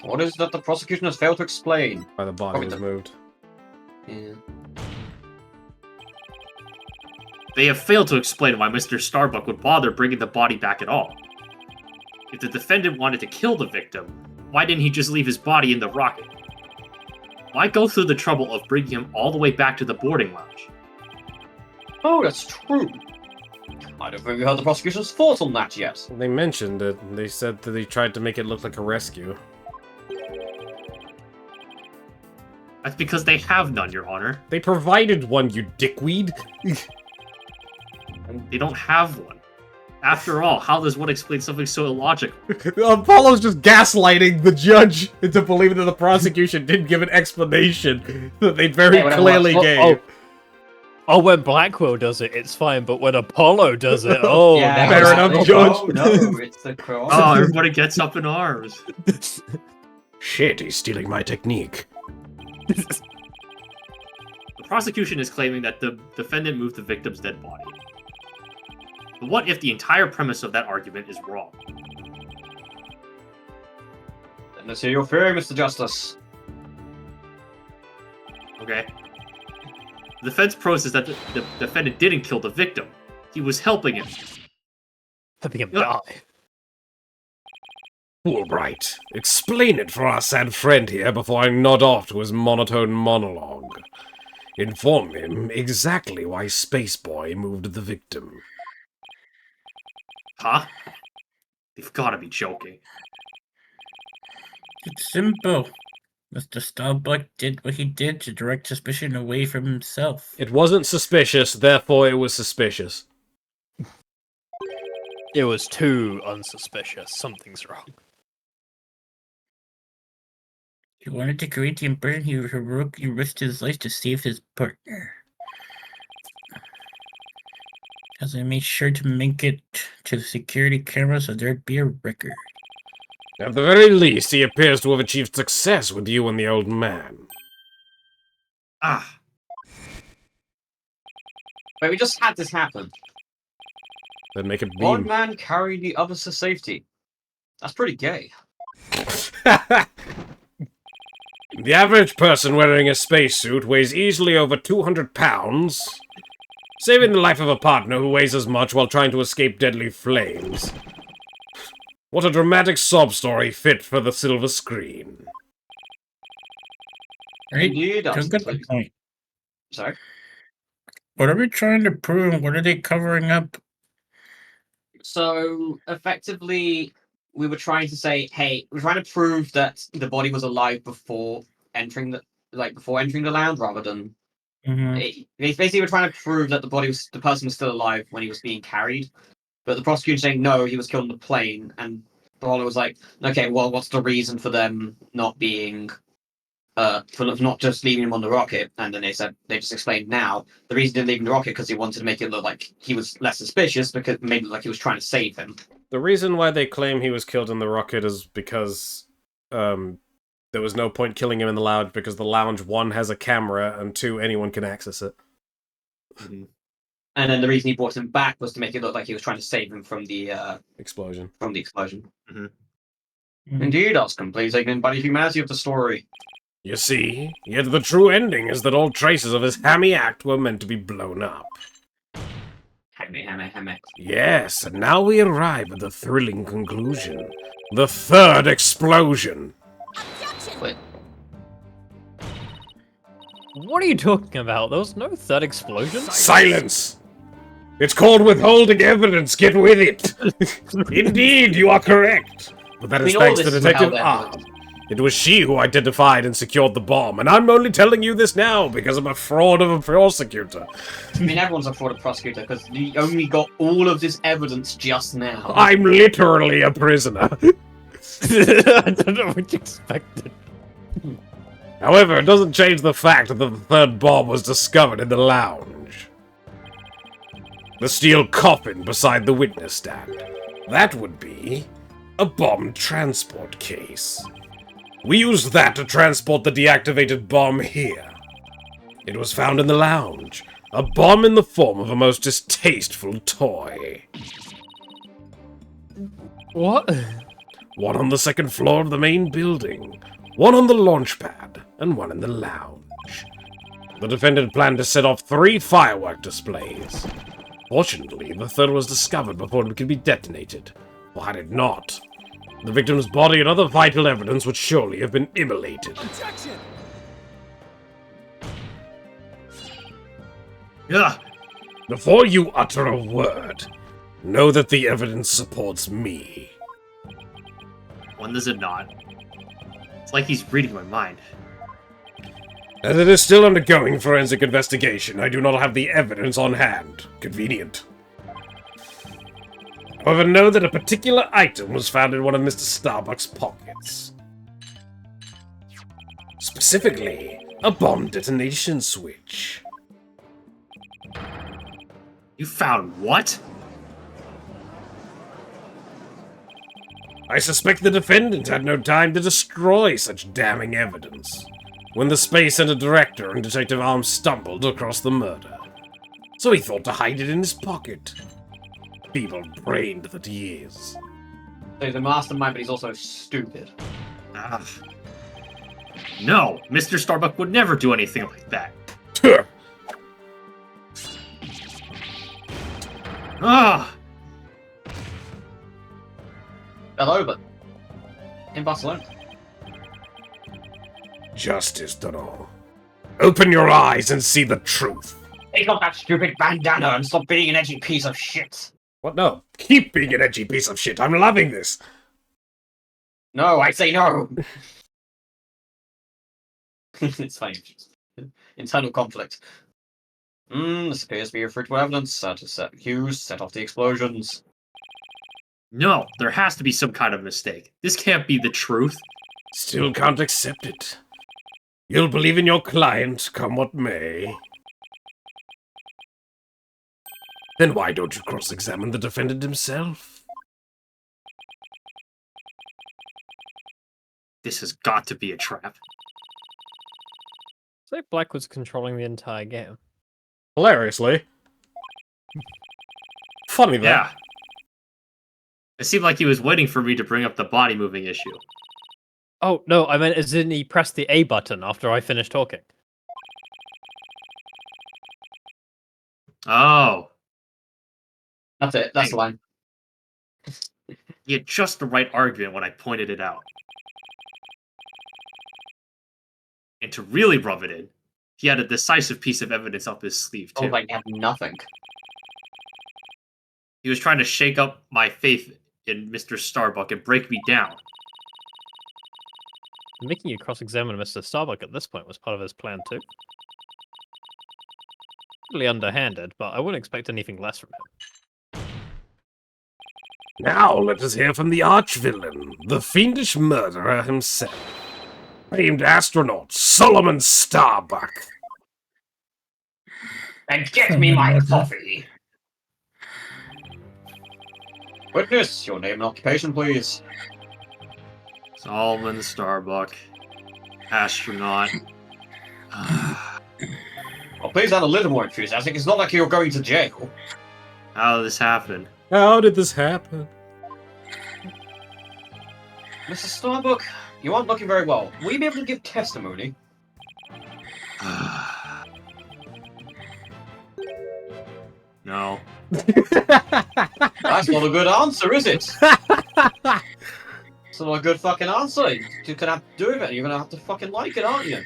What is it that the prosecution has failed to explain? Why the body was moved. Yeah. They have failed to explain why Mr. Starbuck would bother bringing the body back at all. If the defendant wanted to kill the victim, why didn't he just leave his body in the rocket? Why go through the trouble of bringing him all the way back to the boarding lounge? Oh, that's true. I don't think we heard the prosecution's thoughts on that yet. They mentioned it. They said that they tried to make it look like a rescue. That's because they have none, Your Honor. They provided one, you dickweed! They don't have one. After all, how does one explain something so illogical? Apollo's just gaslighting the judge into believing that the prosecution didn't give an explanation that they very clearly gave. Oh, when Blackwell does it, it's fine, but when Apollo does it, oh, Yeah, fair enough, George. Oh, no, it's the cross. Oh, everybody gets up in arms. Shit, he's stealing my technique. The prosecution is claiming that the defendant moved the victim's dead body. But what if the entire premise of that argument is wrong? Then let's hear your theory, Mr. Justice. Okay. The defense poses that the defendant didn't kill the victim. He was helping him. Helping him die. Fulbright, explain it for our sad friend here before I nod off to his monotone monologue. Inform him exactly why Spaceboy moved the victim. Huh? They've gotta be joking. It's simple. Mr. Starbuck did what he did to direct suspicion away from himself. It wasn't suspicious, therefore it was suspicious. It was too unsuspicious. Something's wrong. He wanted to create the impression he heroically risked his life to save his partner. As I made sure to make it to the security camera so there'd be a record. At the very least, he appears to have achieved success with you and the old man. Ah, Wait, we just had this happen. Then make it One beam. man carrying the others to safety. That's pretty gay. The average person wearing a spacesuit weighs easily over 200 pounds, saving the life of a partner who weighs as much while trying to escape deadly flames. What a dramatic sob story fit for the silver screen. Right? Indeed, Don't that's get the point. Sorry. What are we trying to prove? What are they covering up? So effectively, we were trying to say, hey, we're trying to prove that the body was alive before entering the lounge, rather than basically we're trying to prove that the person was still alive when he was being carried. But the prosecutor saying no, he was killed on the plane, and Brawler was like, okay, well, what's the reason for them not being for not just leaving him on the rocket? And then they just explained now the reason they didn't leave him on the rocket because he wanted to make it look like he was less suspicious, because it made it look like he was trying to save him. The reason why they claim he was killed in the rocket is because there was no point killing him in the lounge, because the lounge, 1, has a camera, and 2, anyone can access it. And then the reason he brought him back was to make it look like he was trying to save him from the Explosion. Indeed, that's completely taken in by the humanity of the story. You see, yet the true ending is that all traces of his hammy act were meant to be blown up. Hammy. Yes, and now we arrive at the thrilling conclusion. The third explosion. Wait, What are you talking about? There was no third explosion. Silence! It's called withholding evidence, get with it! Indeed, you are correct. But that is all thanks to this is Detective withheld Arm. It was she who identified and secured the bomb, and I'm only telling you this now because I'm a fraud of a prosecutor. I mean, everyone's a fraud of prosecutor because you only got all of this evidence just now. I'm literally a prisoner. I don't know what you expected. However, it doesn't change the fact that the third bomb was discovered in the lounge. The steel coffin beside the witness stand. That would be a bomb transport case. We used that to transport the deactivated bomb here. It was found in the lounge. A bomb in the form of a most distasteful toy. What? One on the second floor of the main building, one on the launch pad, and one in the lounge. The defendant planned to set off 3 firework displays. Fortunately, the third was discovered before it could be detonated. Or had it not, the victim's body and other vital evidence would surely have been immolated. yeah. Before you utter a word, know that the evidence supports me. When does it not? It's like he's reading my mind. As it is still undergoing forensic investigation, I do not have the evidence on hand. Convenient. However, know that a particular item was found in one of Mr. Starbuck's pockets. Specifically, a bomb detonation switch. You found what? I suspect the defendant had no time to destroy such damning evidence when the Space Center director and Detective Arms stumbled across the murder. So he thought to hide it in his pocket. Feeble-brained that he is. So he's a mastermind, but he's also stupid. Ah. No, Mr. Starbuck would never do anything like that. Tuh. Ah! Hello, but in Barcelona. Justice, Donald. Open your eyes and see the truth. Take off that stupid bandana and stop being an edgy piece of shit. What? No. Keep being an edgy piece of shit. I'm loving this. No, I say no. It's fine. Internal conflict. This appears to be refutable evidence. To set cues, set off the explosions. No, there has to be some kind of mistake. This can't be the truth. Still can't accept it. You'll believe in your client, come what may. Then why don't you cross-examine the defendant himself? This has got to be a trap. It's like Black was controlling the entire game. Hilariously. Funny though. Yeah. It seemed like he was waiting for me to bring up the body moving issue. Oh, no, I meant as in he pressed the A button after I finished talking. Oh. That's it. That's the line. He had just the right argument when I pointed it out. And to really rub it in, he had a decisive piece of evidence up his sleeve, too. Oh, like, had nothing. He was trying to shake up my faith in Mr. Starbuck and break me down. Making you cross-examine Mr. Starbuck at this point was part of his plan too. Really underhanded, but I wouldn't expect anything less from him. Now let us hear from the arch-villain, the fiendish murderer himself. Famed astronaut Solomon Starbuck. And get me my coffee! Witness, your name and occupation, please. Solomon Starbuck. Astronaut. Well, please add a little more enthusiastic. It's not like you're going to jail. How did this happen? How did this happen? Mr. Starbuck, you aren't looking very well. Will you be able to give testimony? No. That's not a good answer, is it? It's not a good fucking answer. You're gonna have to do with it. You're gonna have to fucking like it, aren't you?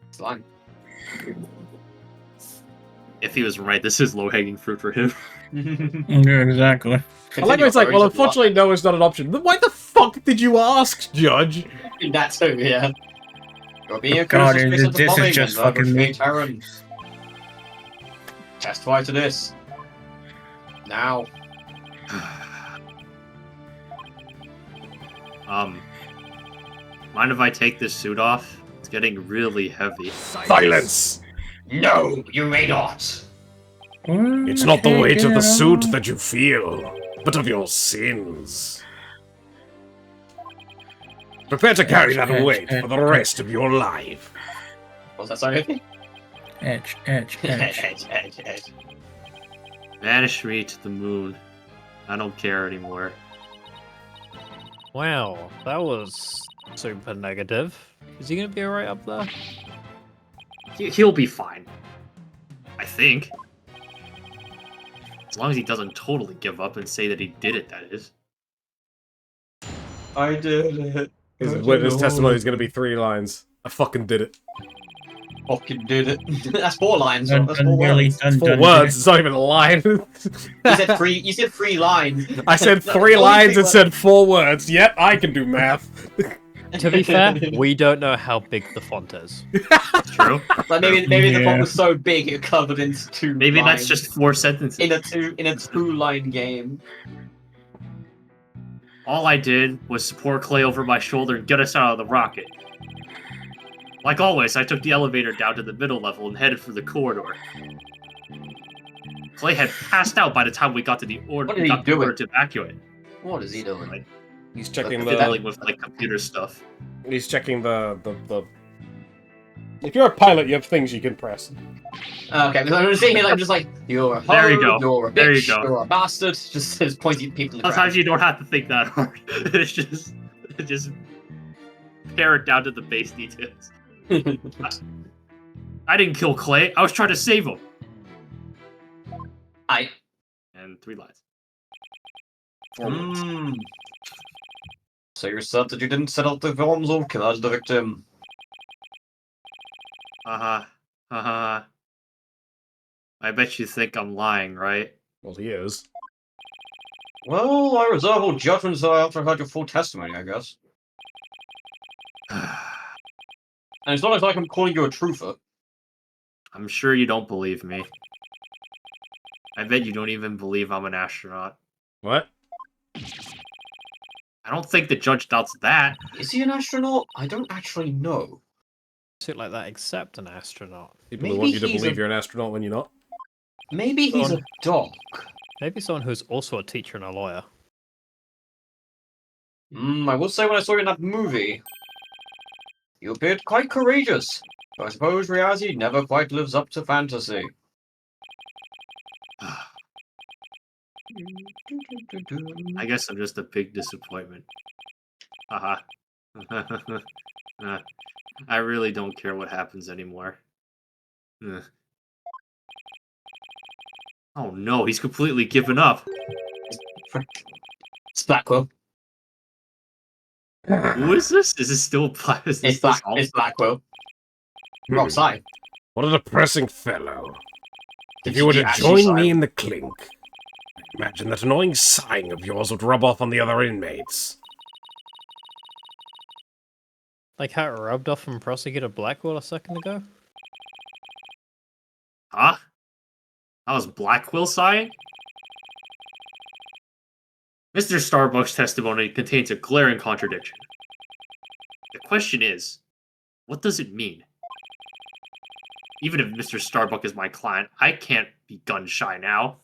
It's fine. If he was right, this is low-hanging fruit for him. Yeah, exactly. I like how it's like, well, unfortunately, no is not an option. Then why the fuck did you ask, Judge? That too, yeah. You're being accused God, of this suspicious is bombing just and fucking me. Aaron. Testify to this. Now. Mind if I take this suit off? It's getting really heavy. Silence! No, you may not. It's not the weight of the suit that you feel, but of your sins. Prepare to carry that weight for the rest of your life. Was that sorry? Edge, edge, edge. edge. Banish me to the moon. I don't care anymore. Wow, that was super negative. Is he gonna be alright up there? He'll be fine. I think. As long as he doesn't totally give up and say that he did it, that is. I did it. His witness testimony is going to be 3 lines. I fucking did it. Fucking did it. That's 4 lines. Dun, That's dun, 4 really, words. dun, It's 4 dun, words, it's not even a line. You said 3. You said 3 lines. I said No, 3 only lines 3 and said 4 words. Yep, I can do math. To be fair, we don't know how big the font is. True. Like maybe the Yeah. font was so big it covered into 2 Maybe lines. that's just 4 sentences. in a 2-line game. All I did was support Clay over my shoulder and get us out of the rocket. Like always, I took the elevator down to the middle level and headed for the corridor. Clay had passed out by the time we got to the order. What did he got the do? order to evacuate. What is he doing? He's checking Fiddling with like computer stuff. He's checking the. If you're a pilot, you have things you can press. Okay, because I'm just seeing it, I'm just like, you're a hoe, There you go. you're a There you bitch, go. you're a bastard, just says pointing at people in the Sometimes crowd. you don't have to think that hard. It's just pare it down to the base details. I didn't kill Clay. I was trying to save him. And 3 lines. 4 words. So you're sad that you didn't set out the bombs or kill the victim. I bet you think I'm lying, right? Well, he is. Well, I reserve all judgments after I heard your full testimony, I guess. And it's not like I'm calling you a truther. I'm sure you don't believe me. I bet you don't even believe I'm an astronaut. What? I don't think the judge doubts that. Is he an astronaut? I don't actually know. Shit like that, except an astronaut. People who Maybe want you to he's believe a- you're an astronaut when you're not. Maybe he's a doc. Maybe someone who's also a teacher and a lawyer. I will say when I saw you in that movie, you appeared quite courageous. But I suppose reality never quite lives up to fantasy. I guess I'm just a big disappointment. Haha. I really don't care what happens anymore. Ugh. Oh no, he's completely given up. It's Blackwell. Who is this? Is this still Black? Is this It's Blackwell. Wrong side. What a depressing fellow. If Did you were to actually join me sign? in the clink, imagine that annoying sighing of yours would rub off on the other inmates. Like how it rubbed off from Prosecutor Blackwell a second ago? Huh? That was Blackwell sighing? Mr. Starbuck's testimony contains a glaring contradiction. The question is, what does it mean? Even if Mr. Starbuck is my client, I can't be gun shy now.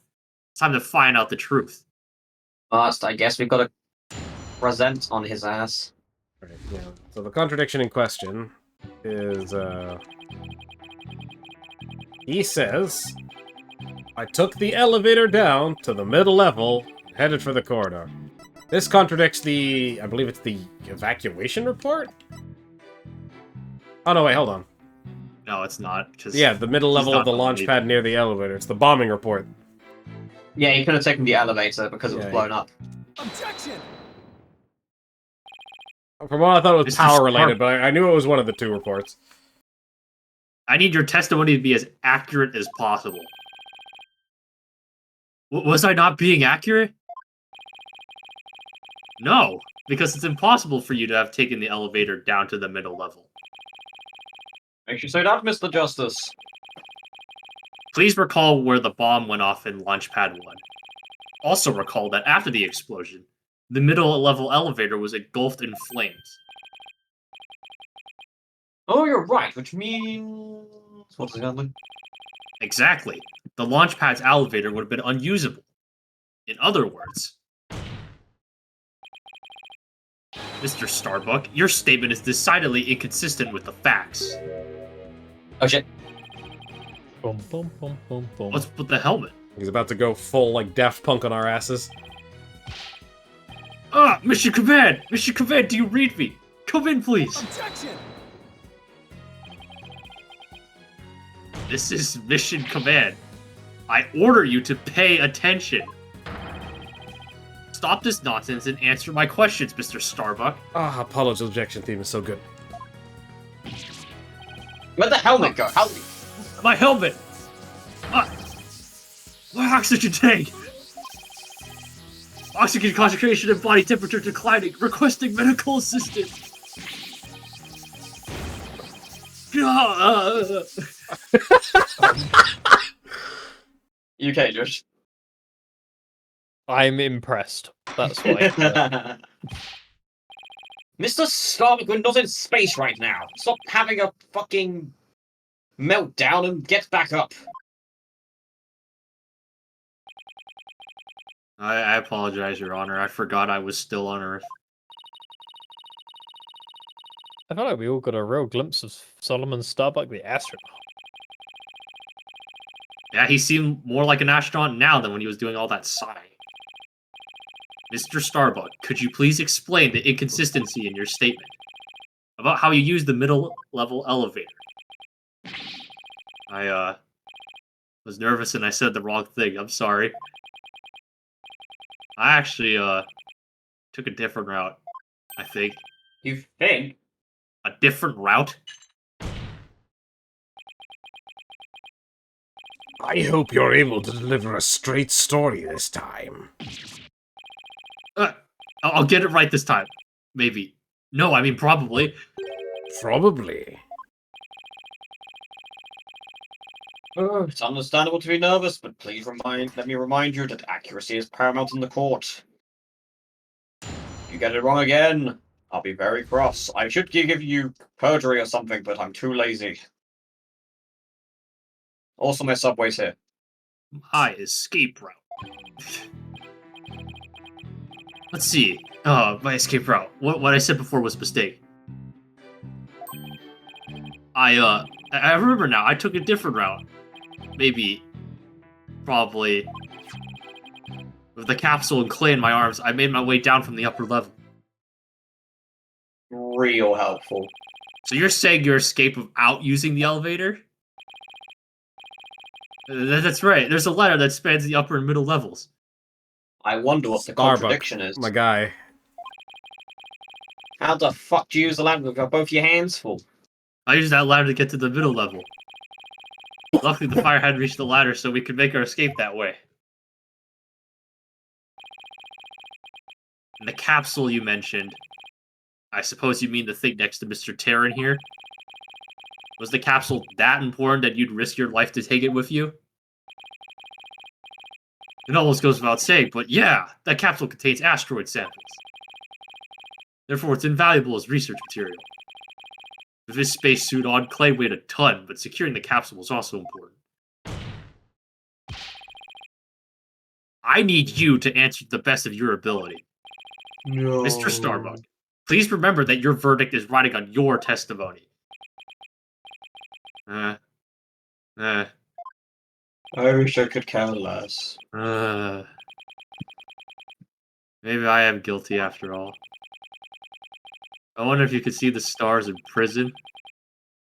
It's time to find out the truth. First, I guess we've got to present on his ass. Right, yeah. So the contradiction in question is, he says, I took the elevator down to the middle level, headed for the corridor. This contradicts the, I believe it's the evacuation report? Oh no, wait, hold on. No, it's not. 'Cause Yeah, the middle he's level not of the launch believing. pad near the elevator. It's the bombing report. Yeah, he could have taken the elevator because it was Yeah, blown up. From what I thought it was Mr. power related, Starbuck. but I knew it was one of the two reports. I need your testimony to be as accurate as possible. Was I not being accurate? No, because it's impossible for you to have taken the elevator down to the middle level. Makes you say that, Mr. Justice. Please recall where the bomb went off in Launchpad 1. Also recall that after the explosion, the middle level elevator was engulfed in flames. Oh, you're right, which means... What's exactly? Exactly. The Launchpad's elevator would have been unusable. In other words, Mr. Starbuck, your statement is decidedly inconsistent with the facts. Oh shit. Boom, boom, boom, boom, boom. What's with the helmet? He's about to go full, like, Daft Punk on our asses. Ah, Mission Command! Mission Command, do you read me? Come in, please! Objection! This is Mission Command. I order you to pay attention. Stop this nonsense and answer my questions, Mr. Starbuck. Ah, Apollo's objection theme is so good. Where'd the helmet go? How... My helmet! Ah, my oxygen tank! Oxygen concentration and body temperature declining. Requesting medical assistance. Ah. You okay, Josh? I'm impressed. That's why. Mr. Starbuck, we're not in space right now. Stop having a fucking meltdown and get back up. I apologize, Your Honor. I forgot I was still on Earth. I feel like we all got a real glimpse of Solomon Starbuck, the astronaut. Yeah, he seemed more like an astronaut now than when he was doing all that sighing. Mr. Starbuck, could you please explain the inconsistency in your statement about how you used the middle-level elevator? I, was nervous and I said the wrong thing. I'm sorry. I actually, took a different route, I think. You think? A different route? I hope you're able to deliver a straight story this time. I'll get it right this time. Maybe. No, I mean probably. Probably. Oh, it's understandable to be nervous, but please let me remind you that accuracy is paramount in the court. You get it wrong again, I'll be very cross. I should give you perjury or something, but I'm too lazy. Also, my subway's here. My escape route. Let's see. My escape route. What I said before was a mistake. I remember now. I took a different route. Maybe. Probably. With the capsule and clay in my arms, I made my way down from the upper level. Real helpful. So you're saying your escape without using the elevator? That's right. There's a ladder that spans the upper and middle levels. I wonder what the Starbuck, contradiction is. my guy. How the fuck do you use the ladder with both your hands full? I used that ladder to get to the middle level. Luckily, the fire hadn't reached the ladder, so we could make our escape that way. And the capsule you mentioned, I suppose you mean the thing next to Mr. Terran here? Was the capsule that important that you'd risk your life to take it with you? It almost goes without saying, but yeah, that capsule contains asteroid samples. Therefore, it's invaluable as research material. With his spacesuit on, Clay weighed a ton, but securing the capsule was also important. I need you to answer to the best of your ability. No. Mr. Starbuck, please remember that your verdict is riding on your testimony. I wish I could care less. Maybe I am guilty after all. I wonder if you could see the stars in prison.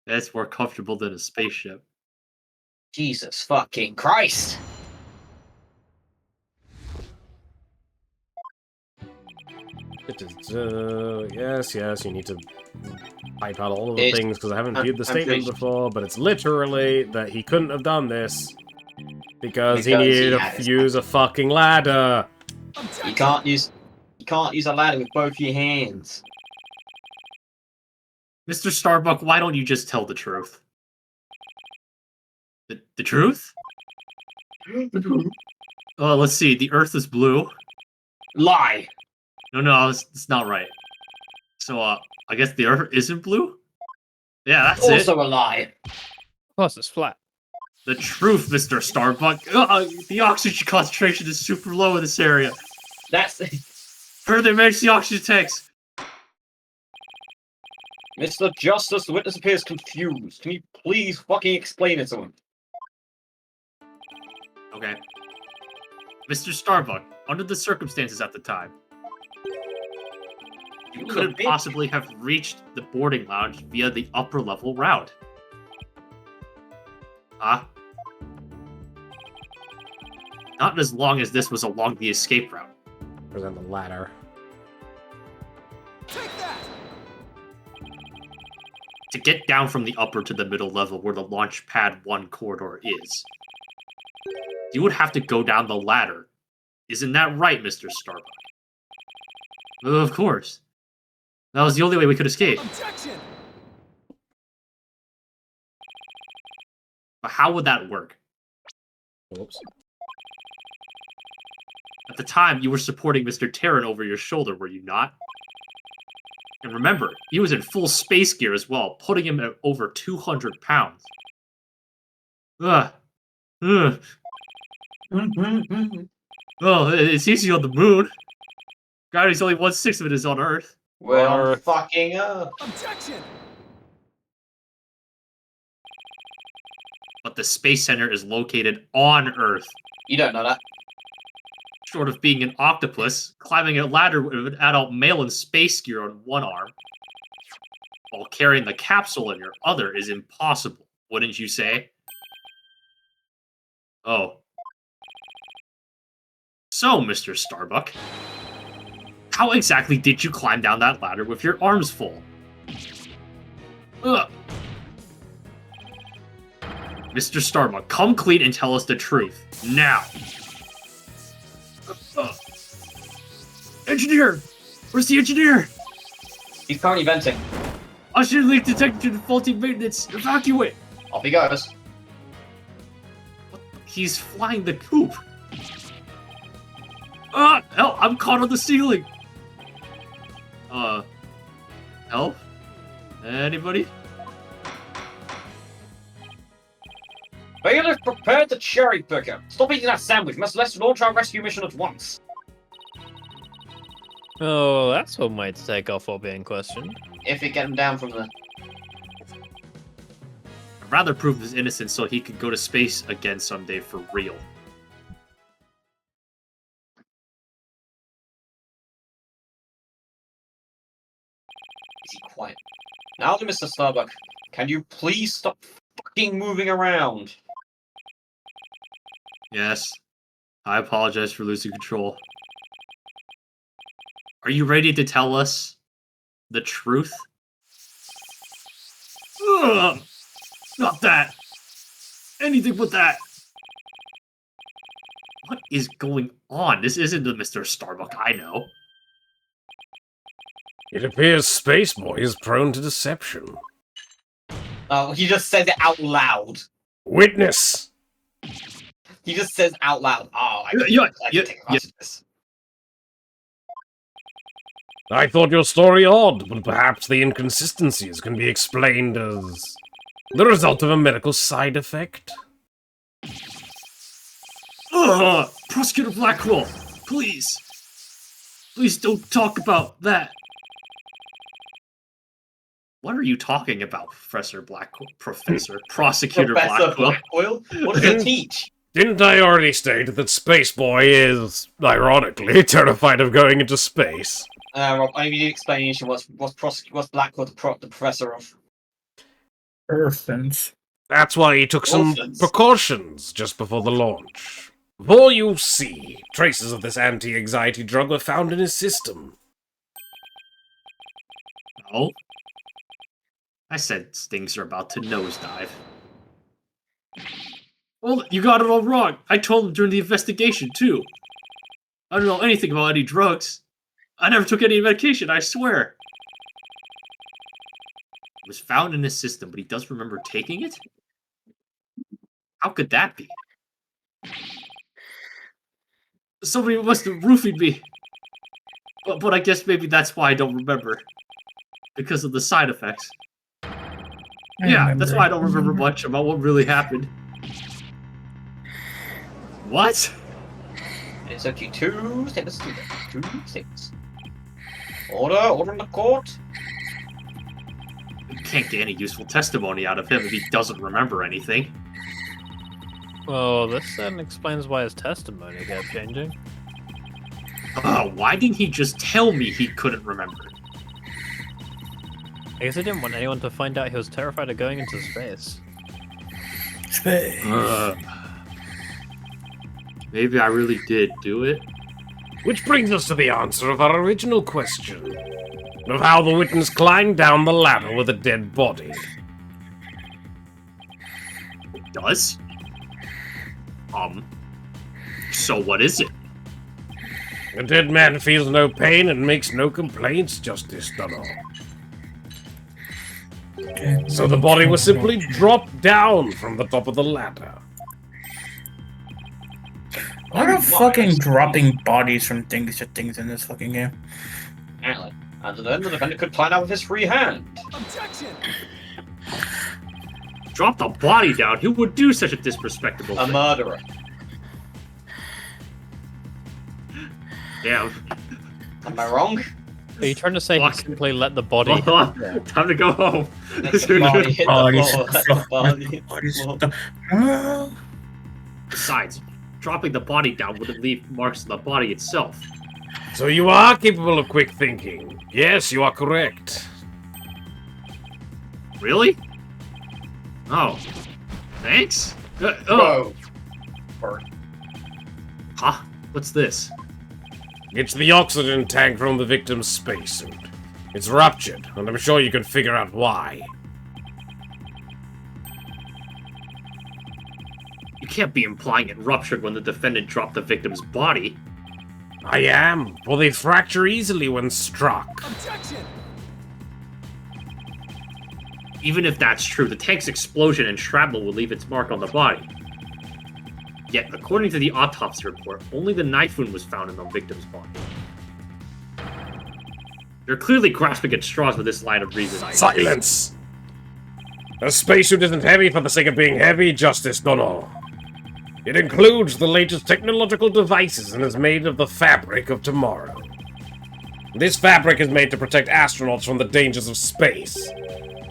That's more comfortable than a spaceship. Jesus fucking Christ! Yes, you need to type out all of the things, because I haven't viewed the I'm statement pretty- before, but it's literally that he couldn't have done this because he Because he needed to had his use a fucking ladder. You can't use a ladder with both your hands. Mr. Starbuck, why don't you just tell the truth? The truth? Oh, let's see. The Earth is blue. Lie! No, it's not right. So, I guess the Earth isn't blue? Yeah, that's Also it. a lie. Plus, it's flat. The truth, Mr. Starbuck. The oxygen concentration is super low in this area. That's Further, manage the oxygen tanks. Mr. Justice, the witness appears confused. Can you please fucking explain it to him? Okay. Mr. Starbuck, under the circumstances at the time, you couldn't possibly have reached the boarding lounge via the upper level route. Huh? Not as long as this was along the escape route. Present the ladder. To get down from the upper to the middle level where the launch pad 1 corridor is, you would have to go down the ladder. Isn't that right, Mr. Starbuck? Of course. That was the only way we could escape. Objection! But how would that work? Oops. At the time, you were supporting Mr. Terran over your shoulder, were you not? And remember, he was in full space gear as well, putting him at over 200 pounds. Ugh. Ugh. Well, it's easy on the moon. Gravity's only 1/6 of it is on Earth. Well, fucking up. Objection! But the Space Center is located on Earth. You don't know that. Short of being an octopus, climbing a ladder with an adult male in space gear on one arm, while carrying the capsule in your other is impossible, wouldn't you say? Oh. So, Mr. Starbuck, how exactly did you climb down that ladder with your arms full? Ugh. Mr. Starbuck, come clean and tell us the truth. Now. Engineer! Where's the engineer? He's currently venting. Oxygen leak detected due to faulty maintenance. Evacuate! Off he goes. He's flying the coop. Ah, help! I'm caught on the ceiling. Help? Anybody? Bailiff, prepare the cherry picker. Stop eating that sandwich. Let's launch our rescue mission at once. Oh, that's what might take off or be in question. If you get him down from the... I'd rather prove his innocence so he could go to space again someday for real. Is he quiet? Now to Mr. Starbuck. Can you please stop fucking moving around? Yes. I apologize for losing control. Are you ready to tell us the truth? Ugh! Not that! Anything but that! What is going on? This isn't the Mr. Starbuck I know. It appears Spaceboy is prone to deception. Oh, he just says it out loud. Witness! He just says out loud, oh, I can take advantage of this. I thought your story odd, but perhaps the inconsistencies can be explained as the result of a medical side effect. Ugh! Prosecutor Blackwell, please! Please don't talk about that! What are you talking about, Professor Blackwell? Prosecutor Professor Blackwell? Blackwell? What does he teach? Didn't I already state that Spaceboy is, ironically, terrified of going into space? Rob, I need an explanation. What's Blackwell the professor of? Earthens. That's why he took some Orphans. precautions just before the launch. For you see, traces of this anti-anxiety drug were found in his system. Oh? I said things are about to nosedive. Well, you got it all wrong. I told him during the investigation, too. I don't know anything about any drugs. I never took any medication, I swear. It was found in his system, but he does remember taking it? How could that be? Somebody must have roofied me. But I guess maybe that's why I don't remember. Because of the side effects. Yeah, that's why I don't remember much about what really happened. What? It's actually 2 seconds. 2 seconds. Order in the court. We can't get any useful testimony out of him if he doesn't remember anything. Well, this then explains why his testimony kept changing. Why didn't he just tell me he couldn't remember? I guess he didn't want anyone to find out he was terrified of going into space. Space. Maybe I really did do it. Which brings us to the answer of our original question, of how the witness climbed down the ladder with a dead body. It does? So what is it? A dead man feels no pain and makes no complaints, Justice Dunno. So the body was simply dropped down from the top of the ladder. What are fucking dropping bodies from things to things in this fucking game? And then the defendant could climb out with his free hand. Drop the body down? Who would do such a disrespectful A thing? murderer. Damn. Am I wrong? Are you trying to say Fuck. he simply let the body... Time to go home. Let the body hit Bodies. the floor. Let the body hit the floor. Besides, dropping the body down wouldn't leave marks on the body itself. So you are capable of quick thinking. Yes, you are correct. Really? Oh. Thanks? Bro. Huh? What's this? It's the oxygen tank from the victim's spacesuit. It's ruptured, and I'm sure you can figure out why. You can't be implying it ruptured when the defendant dropped the victim's body. I am, for they fracture easily when struck. Even if that's true, the tank's explosion and shrapnel will leave its mark on the body. Yet, according to the autopsy report, only the knife wound was found in the victim's body. They're clearly grasping at straws with this line of reasoning. Silence! A spacesuit isn't heavy for the sake of being heavy, Justice Donald. It includes the latest technological devices and is made of the fabric of tomorrow. This fabric is made to protect astronauts from the dangers of space.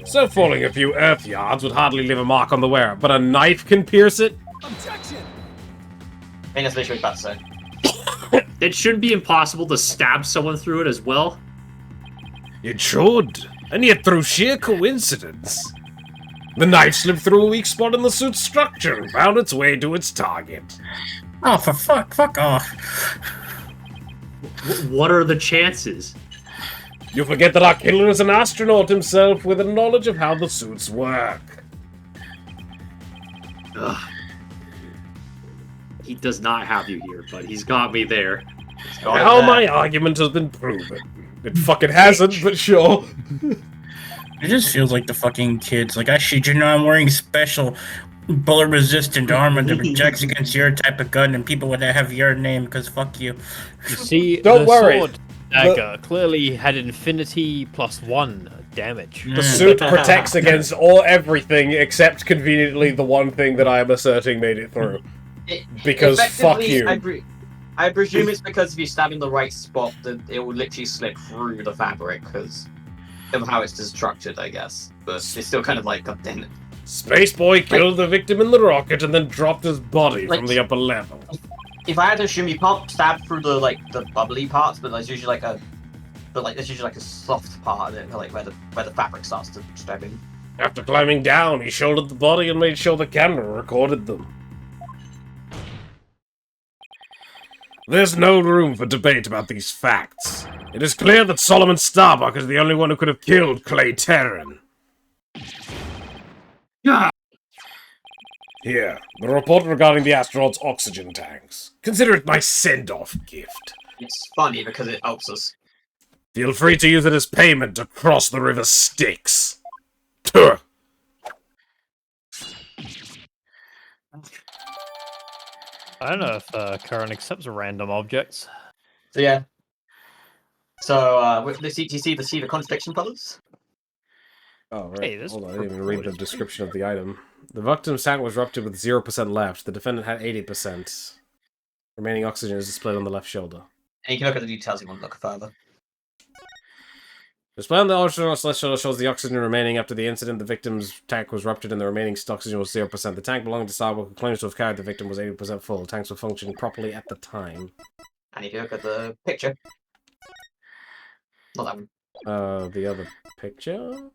So falling a few Earth yards would hardly leave a mark on the wearer, but a knife can pierce it? I mean, that's literally about to say. It shouldn't be impossible to stab someone through it as well. It should, and yet through sheer coincidence. The knife slipped through a weak spot in the suit's structure and found its way to its target. Oh, for fuck off. What are the chances? You forget that our killer is an astronaut himself with a knowledge of how the suits work. Ugh. He does not have you here, but he's got me there. Now my argument has been proven. It fucking hasn't, but sure. It just feels like the fucking kids. Like, I shit you know, I'm wearing special bullet-resistant armor that protects against your type of gun and people would have your name, because fuck you. You see, Don't the worry. sword dagger clearly had infinity +1 damage. The suit protects against everything except conveniently the one thing that I am asserting made it through. Because fuck Effectively, you. I presume it's because if you stab in the right spot, then it will literally slip through the fabric because of how it's structured, I guess. But it's still kind of like, god damn it. Space Boy killed the victim in the rocket and then dropped his body from the upper level. If I had to assume, you can't stab through the the bubbly parts, but there's usually there's usually a soft part of it, like where the fabric starts to stab in. After climbing down, he shouldered the body and made sure the camera recorded them. There's no room for debate about these facts. It is clear that Solomon Starbuck is the only one who could have killed Clay Terran. Yeah. Here, the report regarding the astronaut's oxygen tanks. Consider it my send-off gift. It's funny because it helps us. Feel free to use it as payment to cross the river Styx. Tuh. I don't know if Curran accepts random objects. So yeah. So, do you see the contradiction, fellas? Oh, right. Hey, this Hold on, I didn't even read the description of the item. The victim's tank was ruptured with 0% left. The defendant had 80%. Remaining oxygen is displayed on the left shoulder. And you can look at the details if you want to look further. Display on the astronaut's left shoulder shows the oxygen remaining after the incident. The victim's tank was ruptured and the remaining oxygen was 0%. The tank belonging to Starbuck, who claims to have carried the victim, was 80% full. The tanks were functioning properly at the time. And if you look at the picture, not that one. The other picture?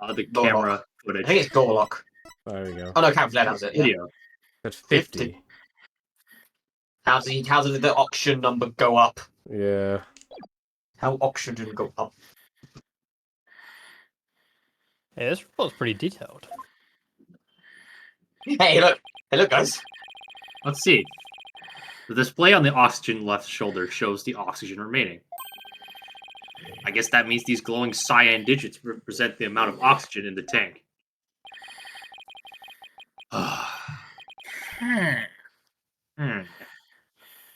The Door camera lock. footage. I think it's door lock. There we go. Oh no, Camp Fled has it. Yeah. Video. At 50. How did the auction number go up? Yeah. How auction didn't go up? Yeah, this report's pretty detailed. Hey, look, guys. Let's see. The display on the oxygen left shoulder shows the oxygen remaining. I guess that means these glowing cyan digits represent the amount of oxygen in the tank.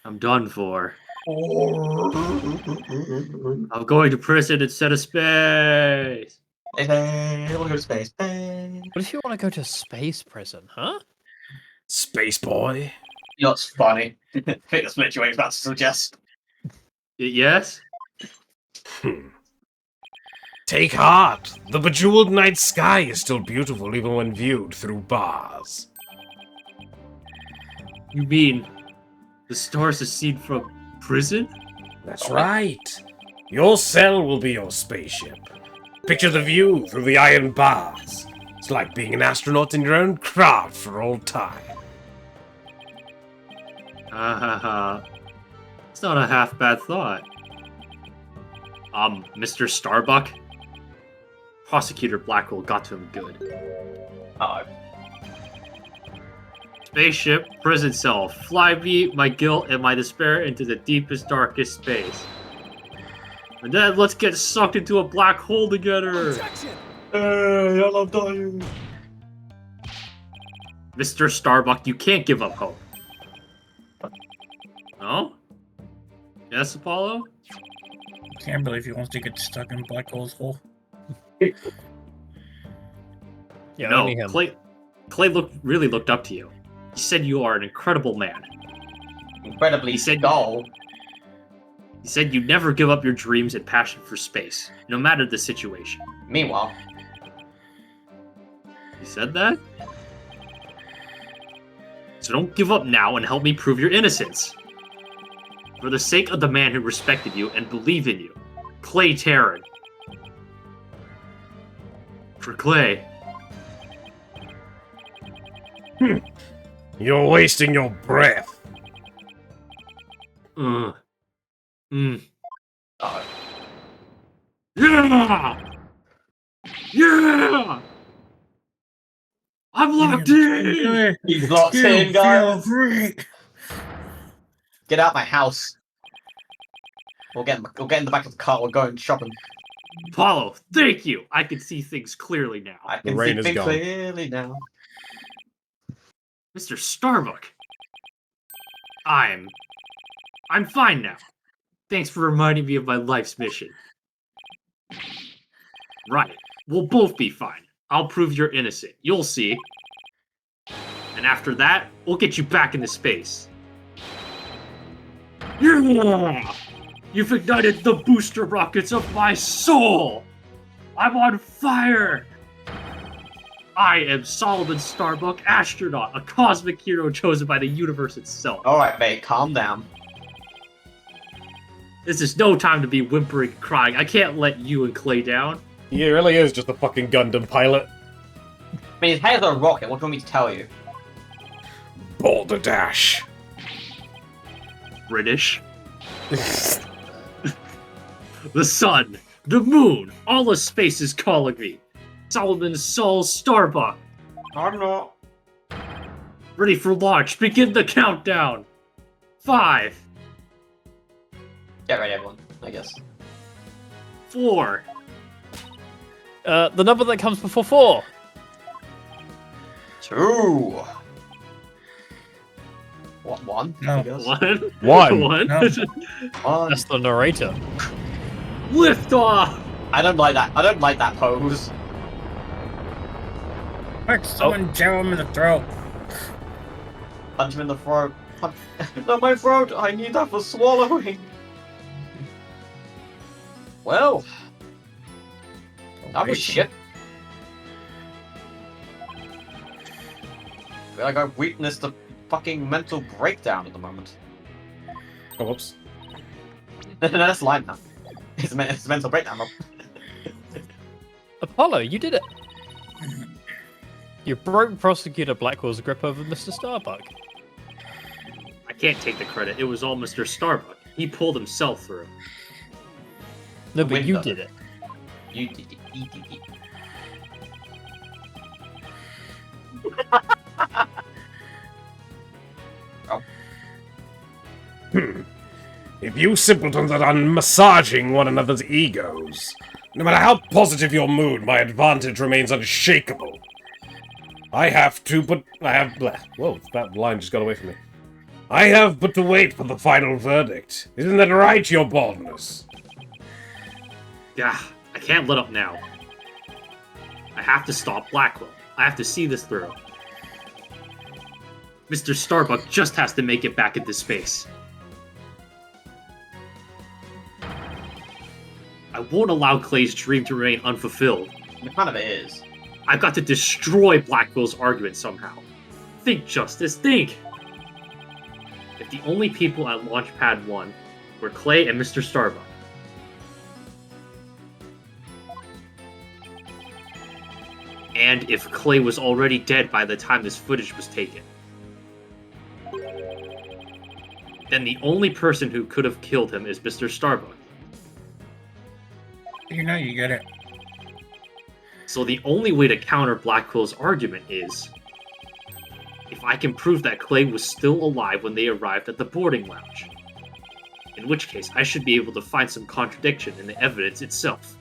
I'm done for. I'm going to prison instead of space. Hey, I want to go to space. Hey. What if you want to go to space prison, huh? Space Boy. You know what's funny? I think that's literally what he's about to suggest. Yes? Take heart. The bejeweled night sky is still beautiful even when viewed through bars. You mean the stars are seen from prison? That's right. Your cell will be your spaceship. Picture the view through the iron bars. It's like being an astronaut in your own craft for all time. It's not a half bad thought. Mr. Starbuck? Prosecutor Blackwell got to him good. Oh. Spaceship, prison cell, fly me, my guilt, and my despair into the deepest, darkest space. And then let's get sucked into a black hole together! Hey, I love dying. Mr. Starbuck, you can't give up hope. No? Yes, Apollo? Can't believe he wants to get stuck in Black Hole's hole. Yeah, No, only him. Clay really looked up to you. He said you are an incredible man. Incredibly He said- dull. He said you'd never give up your dreams and passion for space, no matter the situation. Meanwhile, He said that? So don't give up now and help me prove your innocence. For the sake of the man who respected you and believed in you, Clay Terran. For Clay. You're wasting your breath. Mm. oh, Yeah! Yeah! I'm locked in! he's locked in, guys. Get out my house. We'll get in the back of the car. We're going shopping. Apollo, thank you! I can see things clearly now. I The can rain see is things gone. clearly now. Mr. Starbuck. I'm fine now. Thanks for reminding me of my life's mission. Right. We'll both be fine. I'll prove you're innocent. You'll see. And after that, we'll get you back into space. Yeah! You've ignited the booster rockets of my soul! I'm on fire! I am Solomon Starbuck, astronaut, a cosmic hero chosen by the universe itself. Alright, mate, calm down. This is no time to be whimpering and crying. I can't let you and Clay down. He really is just a fucking Gundam pilot. I mean, his head's a rocket. What do you want me to tell you? Boulder Dash. British. The sun, the moon, all of space is calling me. Solomon Sol Starbuck. I'm not. Ready for launch. Begin the countdown. 5, Get ready, everyone, I guess. 4, The number that comes before 4. 2. What, 1? No. I guess. 1. One. 1. No. 1. That's the narrator. Lift off. I don't like that. I don't like that pose. Quick, someone jab him in the throat. Punch him in the throat. Punch. No, my throat. I need that for swallowing. Well, that was shit. I feel like I've witnessed a fucking mental breakdown at the moment. Oh, whoops. No, that's line now. It's a mental breakdown. Apollo, you did it. You broke Prosecutor Blackwell's grip over Mr. Starbuck. I can't take the credit. It was all Mr. Starbuck. He pulled himself through. No, but you Window. did it. You did it. You did it. If you simpletons are done massaging one another's egos, no matter how positive your mood, my advantage remains unshakable. I have but whoa, that line just got away from me. I have but to wait for the final verdict. Isn't that right, your baldness? Yeah, I can't let up now. I have to stop Blackwell. I have to see this through. Mr. Starbuck just has to make it back into space. I won't allow Clay's dream to remain unfulfilled. It kind of is. I've got to destroy Blackwell's argument somehow. Think, Justice, think! If the only people at Launchpad 1 were Clay and Mr. Starbuck, and if Clay was already dead by the time this footage was taken, then the only person who could have killed him is Mr. Starbuck. You know you get it. So the only way to counter Blackwell's argument is if I can prove that Clay was still alive when they arrived at the boarding lounge. In which case, I should be able to find some contradiction in the evidence itself.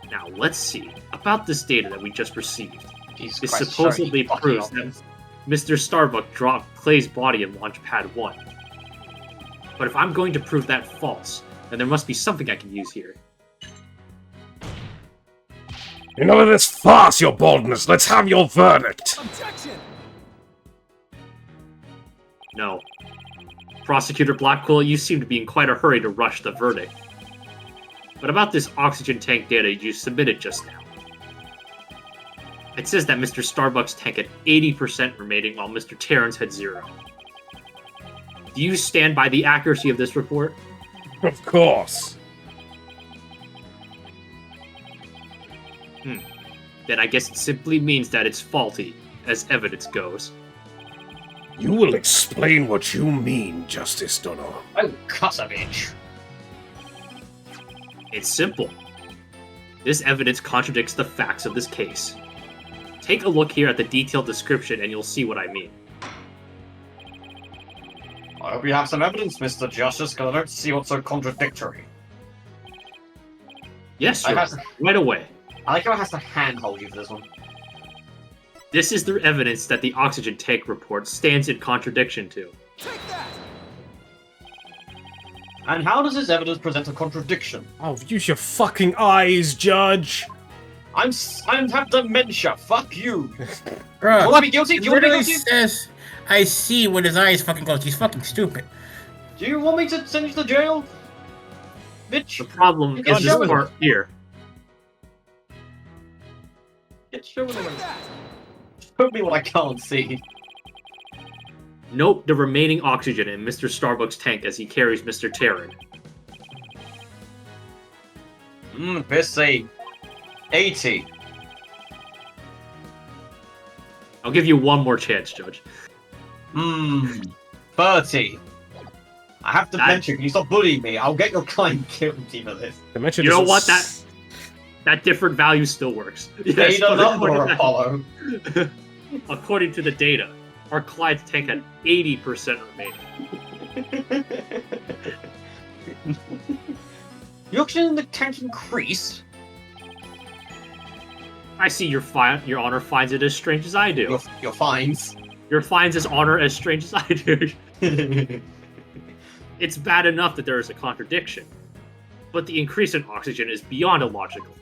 Now, let's see about this data that we just received. Jesus This Christ, supposedly Sharky, proves fucking that Mr. Starbuck dropped Clay's body in Launch Pad 1. But if I'm going to prove that false, then there must be something I can use here. Enough of this farce, your baldness. Let's have your verdict. No. Prosecutor Blackwell, you seem to be in quite a hurry to rush the verdict. But about this oxygen tank data you submitted just now. It says that Mr. Starbuck's tank had 80% remaining while Mr. Terrence had 0. Do you stand by the accuracy of this report? Of course. Then I guess it simply means that it's faulty, as evidence goes. You will explain what you mean, Justice Donner. Oh, cuss a bitch. It's simple. This evidence contradicts the facts of this case. Take a look here at the detailed description and you'll see what I mean. I hope you have some evidence, Mr. Justice, because I don't see what's so contradictory. Yes, I Your have Honor, right away. I like how it has to handhold you for this one. This is the evidence that the oxygen tank report stands in contradiction to. And how does this evidence present a contradiction? Oh, use your fucking eyes, Judge! I have dementia. Fuck you. Bro, Do you want to be guilty? Do you want to be literally guilty? says, I see with his eyes fucking closed. He's fucking stupid. Do you want me to send you to jail? Bitch. The problem Get is this showing part here. Get showing me. Show me what I can't see. Note the remaining oxygen in Mr. Starbuck's tank as he carries Mr. Terran. Let's say 80. I'll give you one more chance, Judge. 30. I have dementia. Can you stop bullying me? I'll get your client guilty for this. Dementia You know doesn't what? That different value still works. Say the number, Apollo. According to the data, our client's tank had 80% remaining. The oxygen in the tank increased. I see your honor finds it as strange as I do. Your fines. Your finds his honor as strange as I do. It's bad enough that there is a contradiction, but the increase in oxygen is beyond illogical.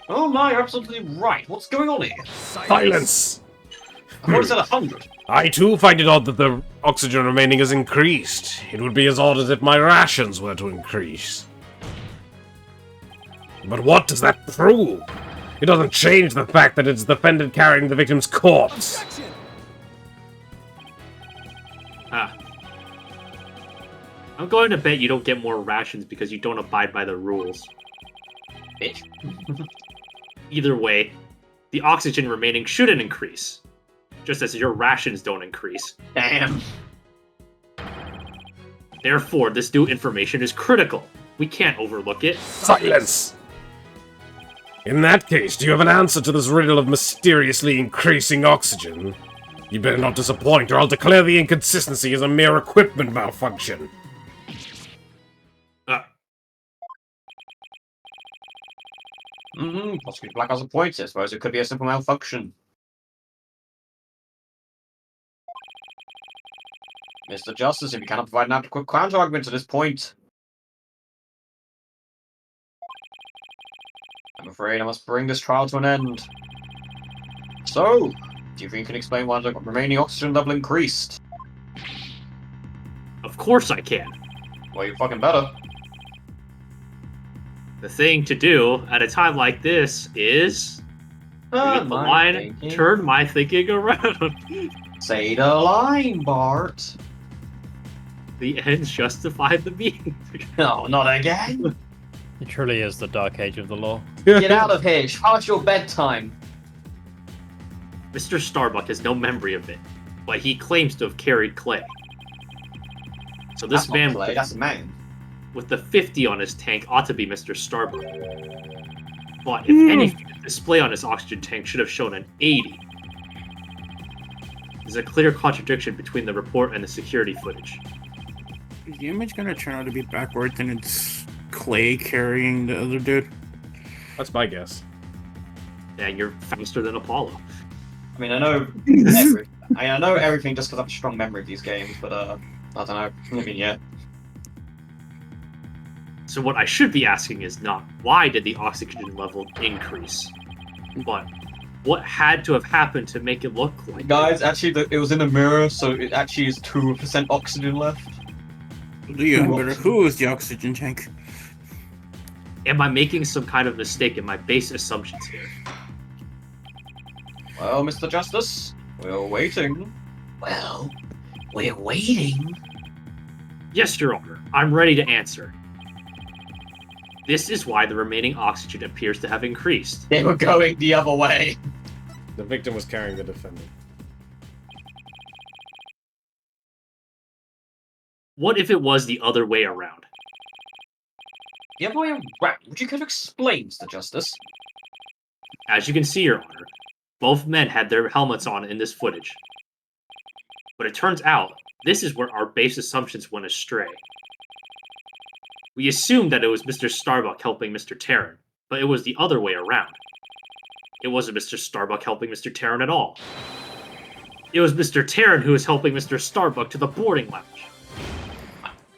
Oh my, you're absolutely right. What's going on here? Silence! I thought it said 100. I too find it odd that the oxygen remaining has increased. It would be as odd as if my rations were to increase. But what does that prove? It doesn't change the fact that it's the defendant carrying the victim's corpse. I'm going to bet you don't get more rations because you don't abide by the rules. Bitch. Either way, the oxygen remaining shouldn't increase, just as your rations don't increase. Damn. Therefore, this new information is critical. We can't overlook it. Silence! In that case, do you have an answer to this riddle of mysteriously increasing oxygen? You better not disappoint, or I'll declare the inconsistency as a mere equipment malfunction. Prosecutor Black has a point. I suppose it could be a simple malfunction. Mr. Justice, if you cannot provide an adequate counter-argument to this point, I'm afraid I must bring this trial to an end. So, do you think you can explain why the remaining oxygen level increased? Of course I can. Well, you fucking better. The thing to do at a time like this is read the line, turn my thinking around. Say the line, Bart. The ends justify the means. No, not again. It truly is the dark age of the law. Get out of here. It's past your bedtime. Mr. Starbuck has no memory of it, but he claims to have carried Clay. So this That's man not Clay, that's a man. with the 50 on his tank ought to be Mr. Starbuck. But if anything, the display on his oxygen tank should have shown an 80. There's a clear contradiction between the report and the security footage. Is the image gonna turn out to be backwards and it's Clay carrying the other dude? That's my guess. And you're faster than Apollo. I mean, I know I know everything just because I have a strong memory of these games, but I don't know. I mean, yeah. So what I should be asking is not why did the oxygen level increase, but what had to have happened to make it look like Guys, actually, it was in a mirror, so it actually is 2% oxygen left. Yeah, but who is the oxygen tank? Am I making some kind of mistake in my base assumptions here? Well, Mr. Justice, we're waiting. Well, we're waiting. Yes, Your Honor, I'm ready to answer. This is why the remaining oxygen appears to have increased. They were going the other way. The victim was carrying the defendant. What if it was the other way around? The other way around? Would you care to explain, Mr. Justice? As you can see, Your Honor, both men had their helmets on in this footage. But it turns out, this is where our base assumptions went astray. We assumed that it was Mr. Starbuck helping Mr. Terran, but it was the other way around. It wasn't Mr. Starbuck helping Mr. Terran at all. It was Mr. Terran who was helping Mr. Starbuck to the boarding lounge.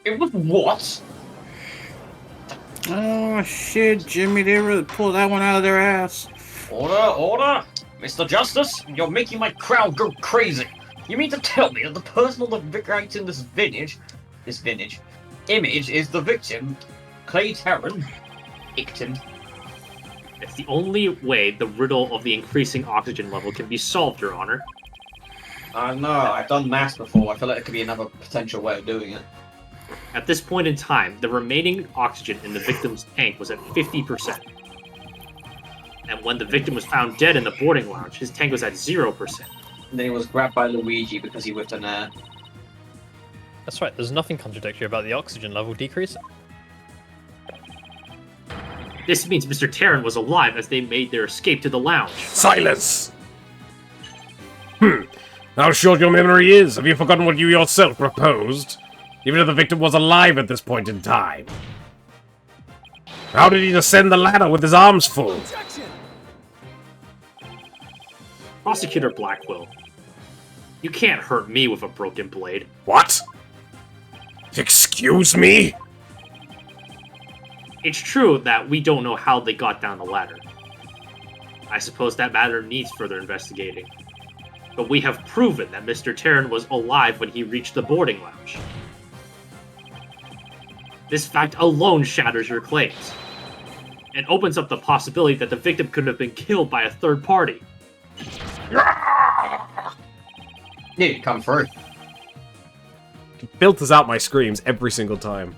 It was what? Oh shit, Jimmy, they really pulled that one out of their ass. Order! Mr. Justice, you're making my crowd go crazy. You mean to tell me that the person on the victim in this image is the victim, Clay Terran? Victim. It's the only way the riddle of the increasing oxygen level can be solved, Your Honor. I know, I've done maths before. I feel like it could be another potential way of doing it. At this point in time, the remaining oxygen in the victim's tank was at 50%. And when the victim was found dead in the boarding lounge, his tank was at 0%. And then he was grabbed by Luigi because he whipped an air. That's right, there's nothing contradictory about the oxygen level decreasing. This means Mr. Terran was alive as they made their escape to the lounge. Silence! How short your memory is. Have you forgotten what you yourself proposed? Even if the victim was alive at this point in time. How did he descend the ladder with his arms full? Prosecutor Blackwell, you can't hurt me with a broken blade. What? Excuse me? It's true that we don't know how they got down the ladder. I suppose that matter needs further investigating. But we have proven that Mr. Terran was alive when he reached the boarding lounge. This fact alone shatters your claims, and opens up the possibility that the victim could have been killed by a third party. Yeah, come through. He filters out my screams every single time.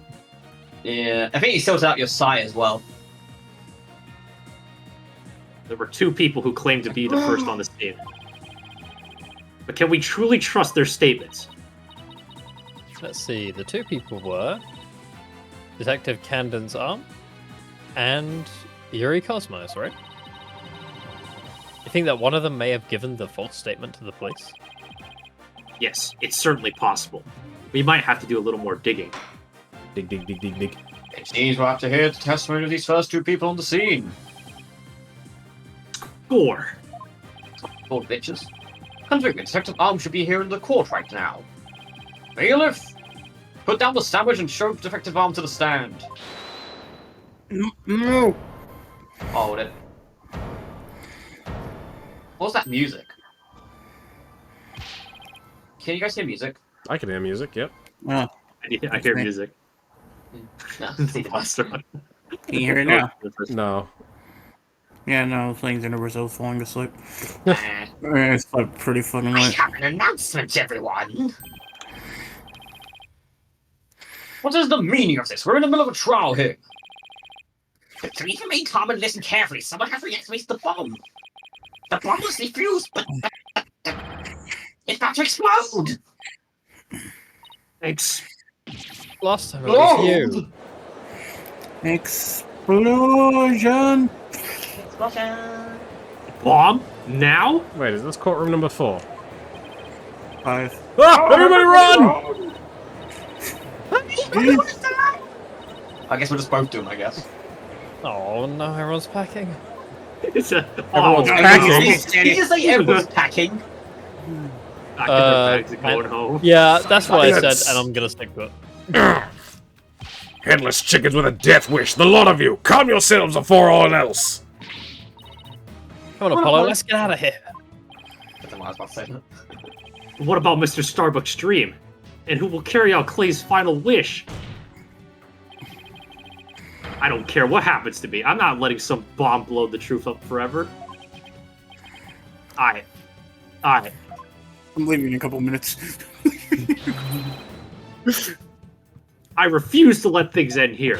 Yeah, I think he fills out your sigh as well. There were two people who claimed to be the first on the scene. But can we truly trust their statements? Let's see, the two people were Detective Camden's aunt and Yuri Cosmos, right? You think that one of them may have given the false statement to the police? Yes, it's certainly possible. We might have to do a little more digging. Dig, dig, dig, dig, dig. It seems we'll have to hear the testimony of these first two people on the scene. Gore! Old bitches. Convicted Detective Arm should be here in the court right now. Bailiff! Put down the sandwich and show Detective Arm to the stand. No. Hold it. What's that music? Can you guys hear music? I can hear music, yep. Well, I hear music. No. The monster. can you hear it now? No. Yeah, no, I was laying there was falling asleep. Nah. It's like pretty fucking I late. have an announcement, everyone. What is the meaning of this? We're in the middle of a trial here. Please remain calm and listen carefully. Someone has reactivated the bomb. The bomb was defused, but it's about to explode. Thanks. Last time it was you. Explosion! Bomb? Now? Wait, is this courtroom number 4? 5. Ah! Everybody run! I guess we'll just both do them, I guess. Oh no, everyone's packing. It's a Everyone's oh, packing. Did you just say everyone's packing? Back in their bags and going home. Yeah, that's what I said, Silence. and I'm gonna stick to it. Headless chickens with a death wish, the lot of you! Calm yourselves before all else! Come on, Apollo, let's get out of here. I don't know what I was about to say. What about Mr. Starbuck's dream? And who will carry out Clay's final wish? I don't care what happens to me. I'm not letting some bomb blow the truth up forever. Alright. I'm leaving in a couple minutes. I refuse to let things end here.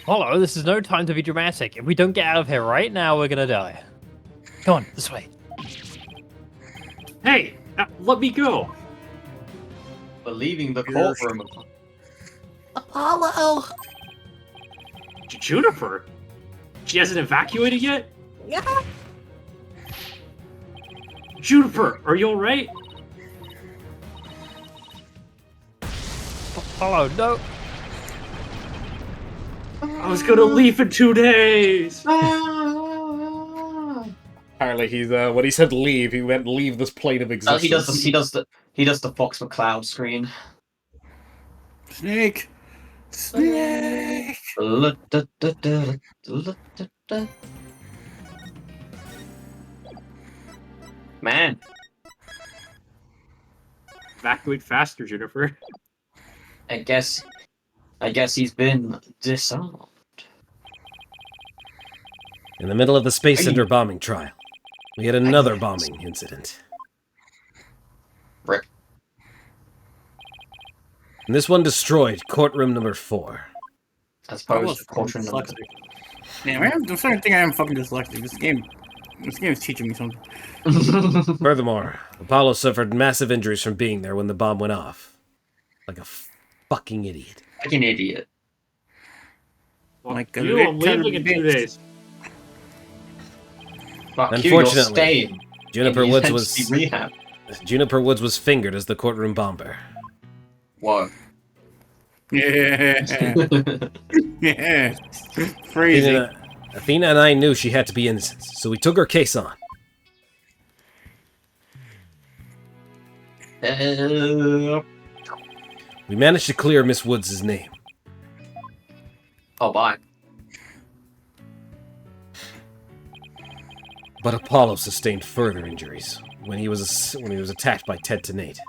Apollo, this is no time to be dramatic. If we don't get out of here right now, we're gonna die. Come on, this way. Hey, let me go. We're leaving the courtroom. Apollo! Juniper? She hasn't evacuated yet? Yeah. Juniper, are you alright? Apollo, no. I was gonna leave in 2 days. Apparently, he's when he said leave, he meant leave this plane of existence. He does the Fox McCloud screen. Snake! Snake! Man, Evacuate faster, Juniper. I guess he's been disarmed. In the middle of the Space Center bombing trial, we had another bombing incident. Rip. And this one destroyed courtroom number 4. I suppose courtroom number dyslexic. Yeah, I'm starting to think I am fucking dyslexic. This game is teaching me something. Furthermore, Apollo suffered massive injuries from being there when the bomb went off. Like a fucking idiot. Like an idiot. Like a You, I'm little leaving in 2 bitch. days. Fuck you, you're Unfortunately, staying. Juniper And you Woods tend was to be rehab. Juniper Woods was fingered as the courtroom bomber. Whoa. Yeah. Yeah. Crazy. Athena and I knew she had to be innocent, so we took her case on. We managed to clear Miss Woods' name. Oh, bye. But Apollo sustained further injuries when he was attacked by Ted Tenate.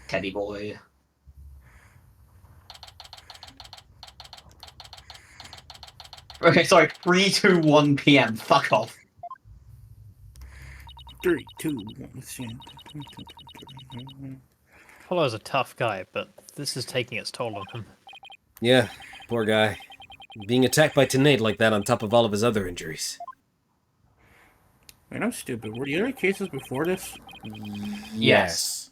Teddy boy. Okay, sorry. 3:21 p.m. Fuck off. 3, 2, 1. Apollo's a tough guy, but this is taking its toll on him. Yeah, poor guy. Being attacked by Tenate like that on top of all of his other injuries. Wait, I'm stupid. Were the other cases before this? Yes.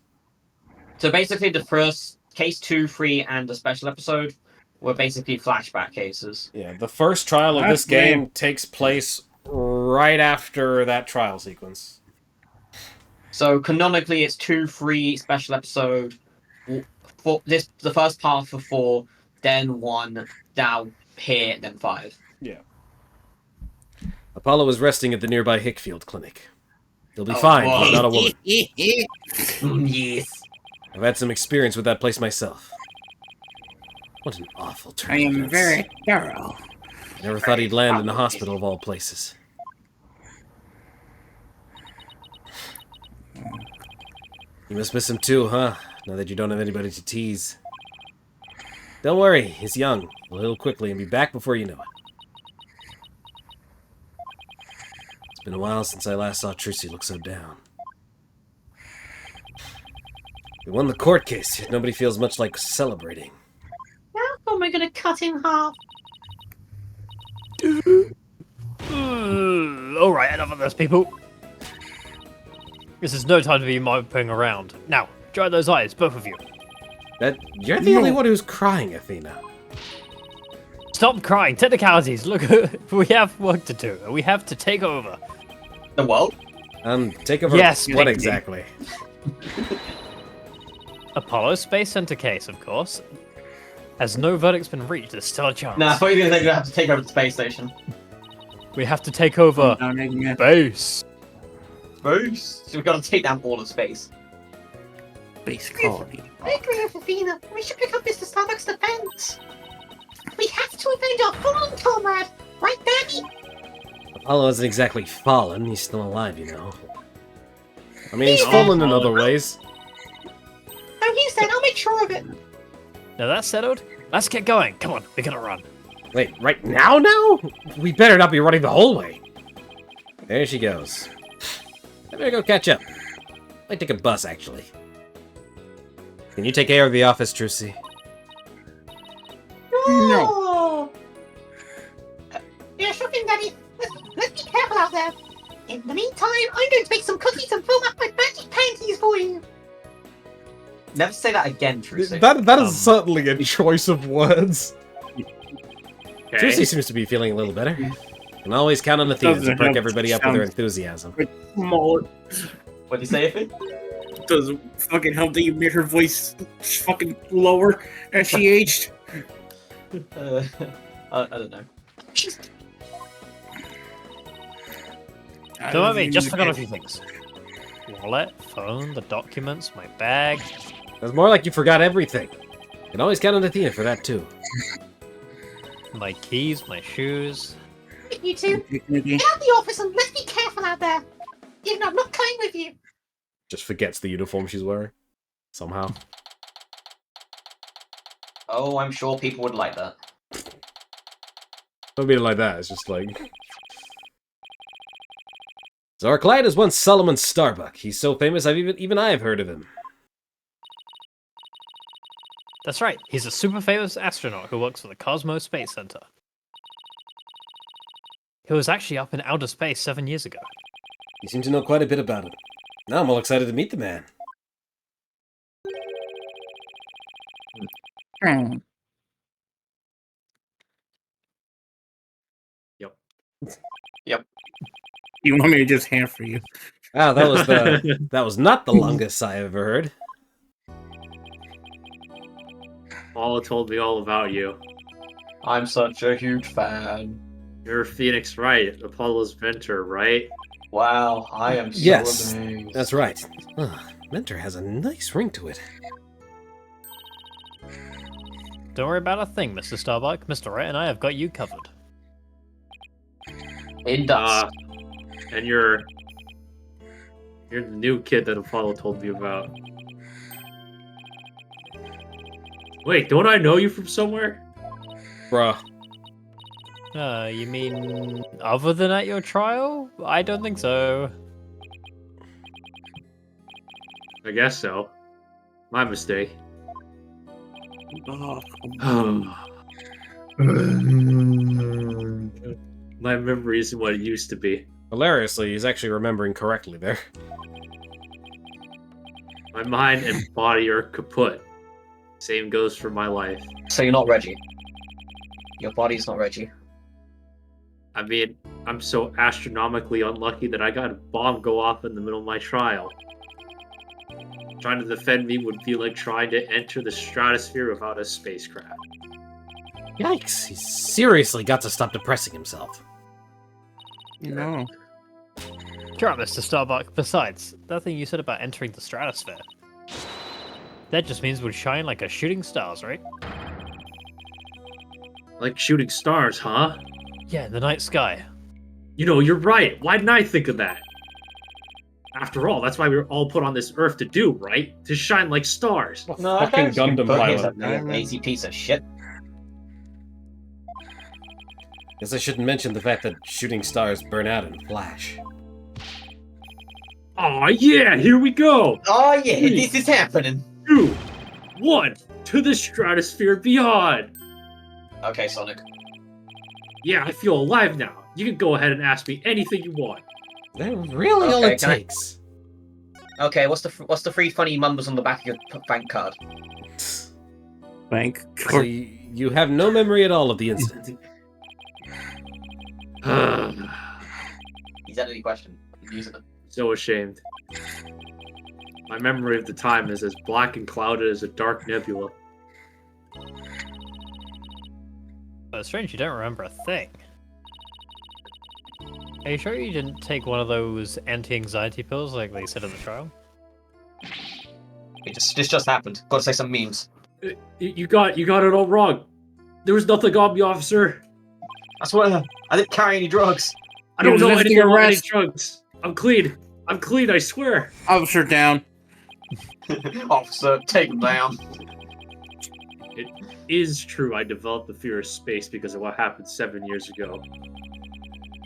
So basically, the first case 2, 3, and the special episode were basically flashback cases. Yeah, the first trial of this That's lame. game takes place right after that trial sequence. So canonically, it's 2, 3 special episode. For this, the first part for 4, then 1, down here, then 5. Yeah. Apollo was resting at the nearby Hickfield clinic. He'll be Oh, fine, boy. he's not a woman. Yes. I've had some experience with that place myself. What an awful turn. I of am events. very thorough. Never thought he'd land in the hospital of all places. You must miss him too, huh? Now that you don't have anybody to tease. Don't worry, he's young. He'll heal quickly and be back before you know it. It's been a while since I last saw Trucy look so down. We won the court case, yet nobody feels much like celebrating. How am I gonna cut in half? Alright, enough of this, people. This is no time to be moping around. Now, dry those eyes, both of you. You're the only one who's crying, Athena. Stop crying. Technicalities. Look, we have work to do. We have to take over. The world? Take over Yes, what thank you. exactly? Apollo Space Center case, of course. As no verdict's been reached, there's still a chance. Nah, I thought you were going to have to take over the space station. We have to take over I'm making it. base. Space! So we've got to take down all of space. Base colony. I agree with Athena. We should pick up Mr. Starbuck's defense. We have to avenge our fallen comrade, right, Daddy? Apollo isn't exactly fallen, he's still alive, you know. I mean, he's fallen in other ways. Oh, he said, I'll make sure of it. Now that's settled. Let's get going. Come on, we gotta run. Wait, right now? We better not be running the whole way. There she goes. I better go catch up. Might take a bus, actually. Can you take care of the office, Trucy? No. Yeah, sure thing, Daddy. Let's be careful out there. In the meantime, I'm going to make some cookies and fill up my magic panties for you. Never say that again, Trucy. That is certainly a choice of words. Okay. Trucy seems to be feeling a little better. Can always count on Athena to Doesn't perk help everybody up with her sound- enthusiasm. Smaller. What do you say, Effie? Doesn't fucking help that you made her voice fucking lower as she aged. I don't know. Don't worry, just forgot a few things. Wallet, phone, the documents, my bag. It's more like you forgot everything. Can always count on Athena for that, too. My keys, my shoes. You two, get out the office and let's be careful out there. Even though I'm not coming with you. Just forgets the uniform she's wearing. Somehow. Oh, I'm sure people would like that. Don't mean it like that, it's just like... So our client is one Solomon Starbuck. He's so famous even I've heard of him. That's right, he's a super famous astronaut who works for the Cosmos Space Center. He was actually up in outer space 7 years ago. You seem to know quite a bit about him. Now I'm all excited to meet the man. You want me to just hand for you? Ah, that was not the longest I ever heard. Paula told me all about you. I'm such a huge fan. You're Phoenix Wright, Apollo's mentor, right? Wow, I am so Yes, amazed. that's right. Mentor has a nice ring to it. Don't worry about a thing, Mr. Starbuck. Mr. Wright and I have got you covered. It does. And you're the new kid that Apollo told me about. Wait, don't I know you from somewhere? Bruh. You mean other than at your trial? I don't think so. I guess so. My mistake. My memory isn't what it used to be. Hilariously, he's actually remembering correctly there. My mind and body are kaput. Same goes for my life. So you're not Reggie. Your body's not Reggie. I mean, I'm so astronomically unlucky that I got a bomb go off in the middle of my trial. Trying to defend me would be like trying to enter the stratosphere without a spacecraft. Yikes, he's seriously got to stop depressing himself. No. Sure, Mr. Starbuck. Besides, that thing you said about entering the stratosphere. That just means we'd shine like a shooting stars, right? Like shooting stars, huh? Yeah, in the night sky. You know, you're right. Why didn't I think of that? After all, that's why we were all put on this earth to do, right? To shine like stars. No, Fucking Gundam pilot. A lazy piece of shit. Guess I shouldn't mention the fact that shooting stars burn out in flash. Aw, yeah, here we go! Oh yeah, this is happening. 2, 1, to the stratosphere beyond! Okay, Sonic. Yeah, I feel alive now. You can go ahead and ask me anything you want. That's really all Okay, it can I- takes. Okay, what's the three funny mumbles on the back of your bank card? Bank. So you have no memory at all of the incident. He's had any question. He's using it. So ashamed. My memory of the time is as black and clouded as a dark nebula. But it's strange you don't remember a thing. Are you sure you didn't take one of those anti-anxiety pills like they said in the trial? This just happened. Gotta say some memes. You got it all wrong. There was nothing on me, officer. I swear, I didn't carry any drugs. I don't know Resisting anything about any arrest. drugs. I'm clean. I swear. Officer down. Officer, take him down. It is true I developed the fear of space because of what happened 7 years ago.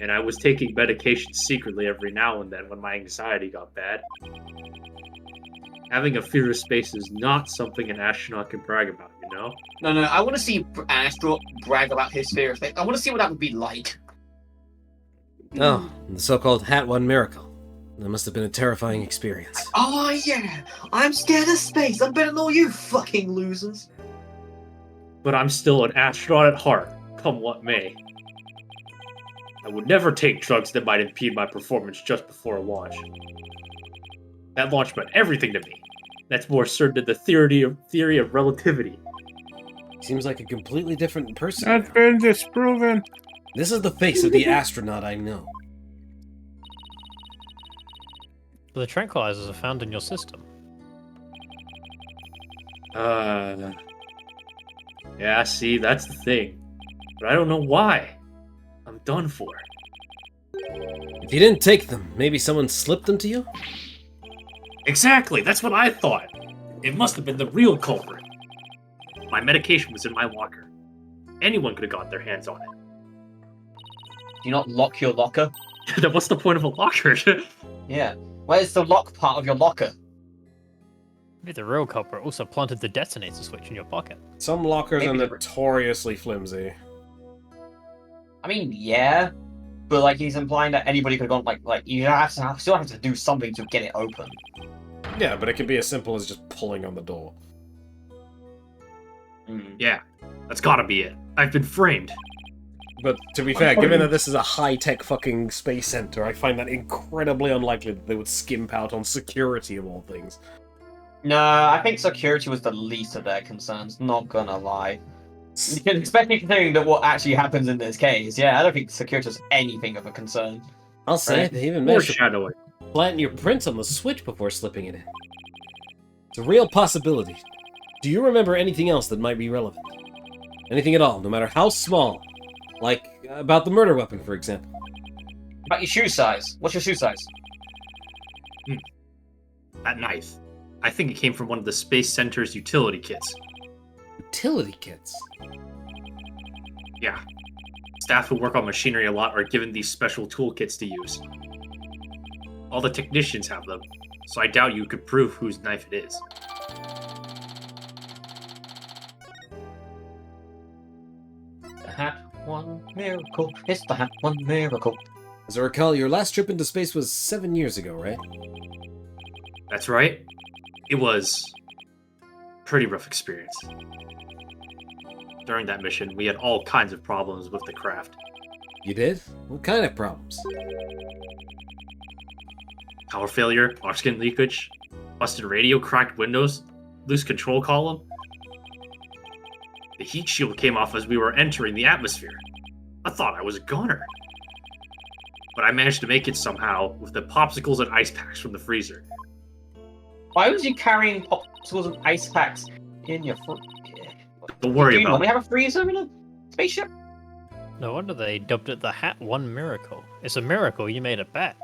And I was taking medication secretly every now and then when my anxiety got bad. Having a fear of space is not something an astronaut can brag about, you know? No, I want to see an astronaut brag about his fear of space. I want to see what that would be like. Oh, the so-called Hat One miracle. That must have been a terrifying experience. Oh yeah, I'm scared of space. I'm better than all you fucking losers. But I'm still an astronaut at heart, come what may. I would never take drugs that might impede my performance just before a launch. That launch meant everything to me. That's more certain than the theory of relativity. Seems like a completely different person. That's been disproven. This is the face of the astronaut I know. The tranquilizers are found in your system. Yeah, see, that's the thing. But I don't know why. I'm done for. If you didn't take them, maybe someone slipped them to you? Exactly, that's what I thought. It must have been the real culprit. My medication was in my locker. Anyone could have got their hands on it. Do you not lock your locker? Then what's the point of a locker? Yeah. Where's the lock part of your locker? Maybe the real culprit also planted the detonator switch in your pocket. Some lockers are Maybe- notoriously flimsy. I mean, yeah, but like he's implying that anybody could have gone like you still have to do something to get it open. Yeah, but it can be as simple as just pulling on the door. Yeah, that's gotta be it. I've been framed. But to be fair, given that this is a high-tech fucking space center, I find that incredibly unlikely that they would skimp out on security of all things. No, I think security was the least of their concerns. Not gonna lie, especially considering that what actually happens in this case. Yeah, I don't think security was anything of a concern. I'll say Right. they even managed to Foreshadowing. plant your print on the switch before slipping it in. It's a real possibility. Do you remember anything else that might be relevant? Anything at all, no matter how small? Like, about the murder weapon, for example. About your shoe size. What's your shoe size? That knife. I think it came from one of the Space Center's utility kits. Utility kits. Yeah. Staff who work on machinery a lot are given these special toolkits to use. All the technicians have them, so I doubt you could prove whose knife it is. The Hat One Miracle. It's the Hat One Miracle. As I recall, your last trip into space was 7 years ago, right? That's right. It was a pretty rough experience. During that mission, we had all kinds of problems with the craft. You did? What kind of problems? Power failure, oxygen leakage, busted radio, cracked windows, loose control column. The heat shield came off as we were entering the atmosphere. I thought I was a goner. But I managed to make it somehow with the popsicles and ice packs from the freezer. Why was you carrying popsicles and ice packs in your foot? Don't worry Do you about normally it. have a freezer in a spaceship? No wonder they dubbed it the Hat One Miracle. It's a miracle you made it back.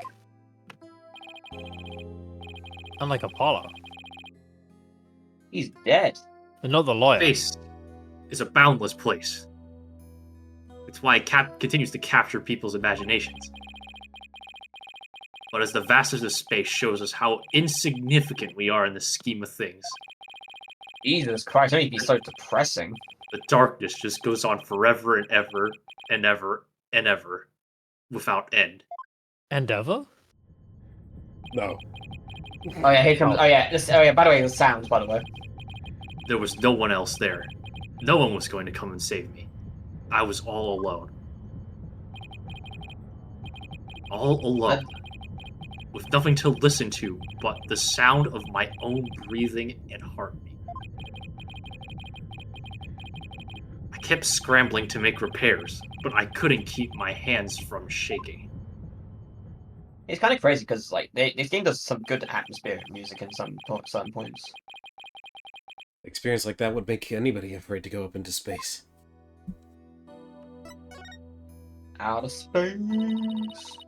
Unlike Apollo. He's dead. And not the lawyer. Space is a boundless place. It's why it continues to capture people's imaginations. But as the vastness of space shows us how insignificant we are in the scheme of things, Jesus Christ, don't you be so depressing. the darkness just goes on forever and ever and ever and ever without end. Endeavor? No. Oh yeah, here comes. Oh yeah, by the way, the sounds. By the way, There was no one else there. No one was going to come and save me. I was all alone. All alone. With nothing to listen to but the sound of my own breathing and heartbeat. I kept scrambling to make repairs, but I couldn't keep my hands from shaking. It's kind of crazy because like this game does some good atmospheric music in certain points. Experience like that would make anybody afraid to go up into space. Outer space.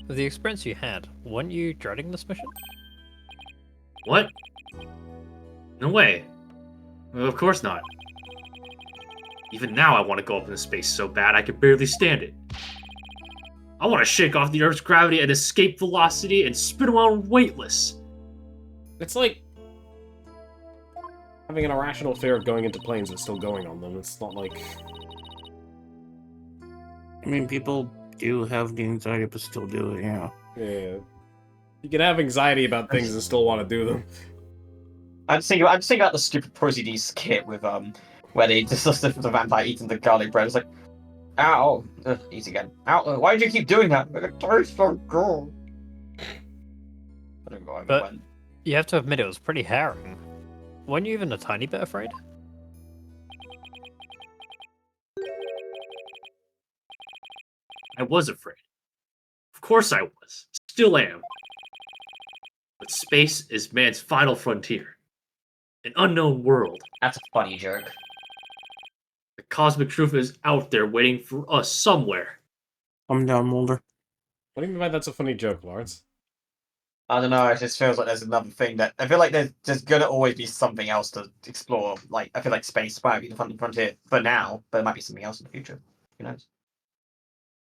With the experience you had, weren't you dreading this mission? What? No way. Of course not. Even now I want to go up into space so bad I can barely stand it. I want to shake off the Earth's gravity and escape velocity and spin around weightless. It's like having an irrational fear of going into planes and still going on them. It's not like... I mean, people do have the anxiety, but still do it, yeah. Yeah. You can have anxiety about things and still want to do them. I'm just thinking about the stupid Prosy D skit with where they discuss the vampire eating the garlic bread. It's like, ow, eat again. Ow, why did you keep doing that? It tastes so good. I don't know why But- I went. You have to admit it was pretty harrowing. Weren't you even a tiny bit afraid? I was afraid. Of course I was. Still am. But space is man's final frontier. An unknown world. That's a funny joke. The cosmic truth is out there waiting for us somewhere. I'm down, Mulder. What do you mean by that's a funny joke, Lawrence? I don't know. It just feels like there's another thing that I feel like there's gonna always be something else to explore. Like I feel like space might be the frontier for now, but there might be something else in the future. Who knows?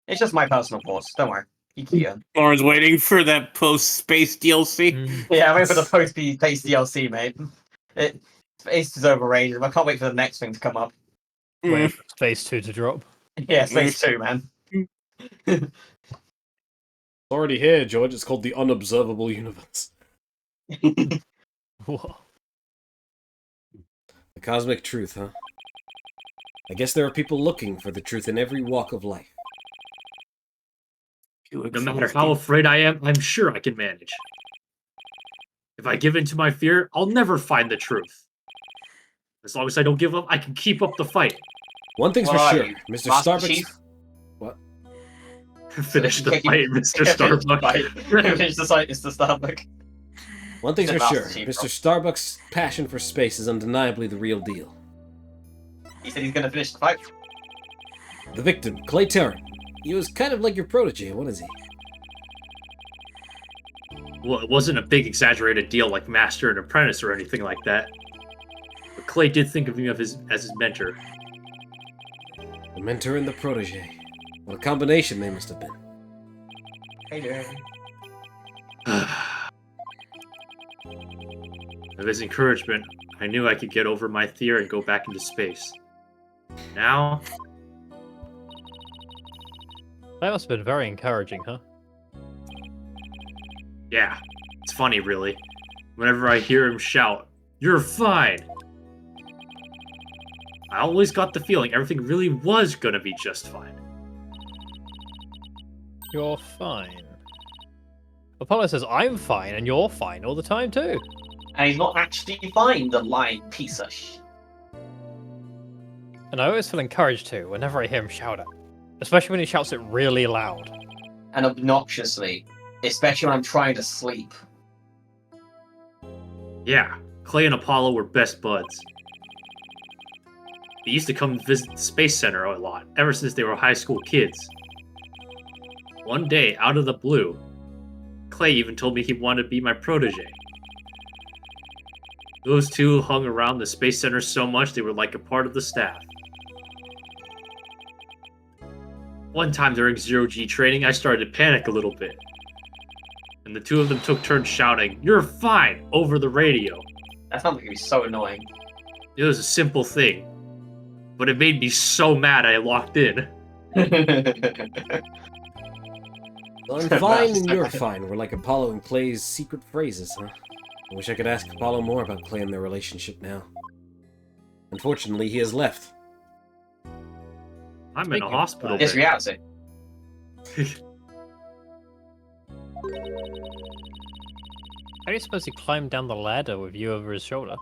It's just my personal thoughts. Don't worry. You keep going. Lauren's waiting for that post-space DLC. Yeah, I'm waiting for the post-space DLC, mate. Space is overrated. I can't wait for the next thing to come up. Wait for Phase 2 to drop. Yeah, Space 2, man. It's already here, George. It's called the Unobservable Universe. Whoa. The cosmic truth, huh? I guess there are people looking for the truth in every walk of life. No matter how afraid I am, I'm sure I can manage. If I give in to my fear, I'll never find the truth. As long as I don't give up, I can keep up the fight. One thing's What for are sure, you, Mr. Master Starbucks... Chief? What? Finish the fight, Mr. Finish the Starbucks. fight. Finish the fight, Mr. Starbuck. One thing's Said for Master sure, Chief, Mr. Starbucks' passion for space is undeniably the real deal. He said he's gonna finish the fight. The victim, Clay Tarrant. He was kind of like your protege, what is he? Well, it wasn't a big exaggerated deal like Master and Apprentice or anything like that. But Clay did think of me as his mentor. The mentor and the protege. What a combination they must have been. Hey there. With his encouragement, I knew I could get over my fear and go back into space. Now, That must have been very encouraging, huh? yeah, it's funny really. Whenever I hear him shout, "You're fine!" I always got the feeling everything really was gonna be just fine. You're fine. Apollo says I'm fine and you're fine all the time too. And he's not actually fine, the lying piece of shit. And I always feel encouraged too whenever I hear him shout it. Especially when he shouts it really loud. And obnoxiously. Especially when I'm trying to sleep. Yeah, Clay and Apollo were best buds. They used to come visit the Space Center a lot, ever since they were high school kids. One day, out of the blue, Clay even told me he wanted to be my protege. Those two hung around the Space Center so much they were like a part of the staff. One time during Zero-G training, I started to panic a little bit. And the two of them took turns shouting, "You're fine!" over the radio. That sounds like it'd be so annoying. It was a simple thing, but it made me so mad I locked in. Well, I'm fine and you're fine. We're like Apollo and Clay's secret phrases, huh? I wish I could ask Apollo more about Clay and their relationship now. Unfortunately, he has left. I'm in a hospital It's bed. reality. How do you suppose he climbed down the ladder with you over his shoulder?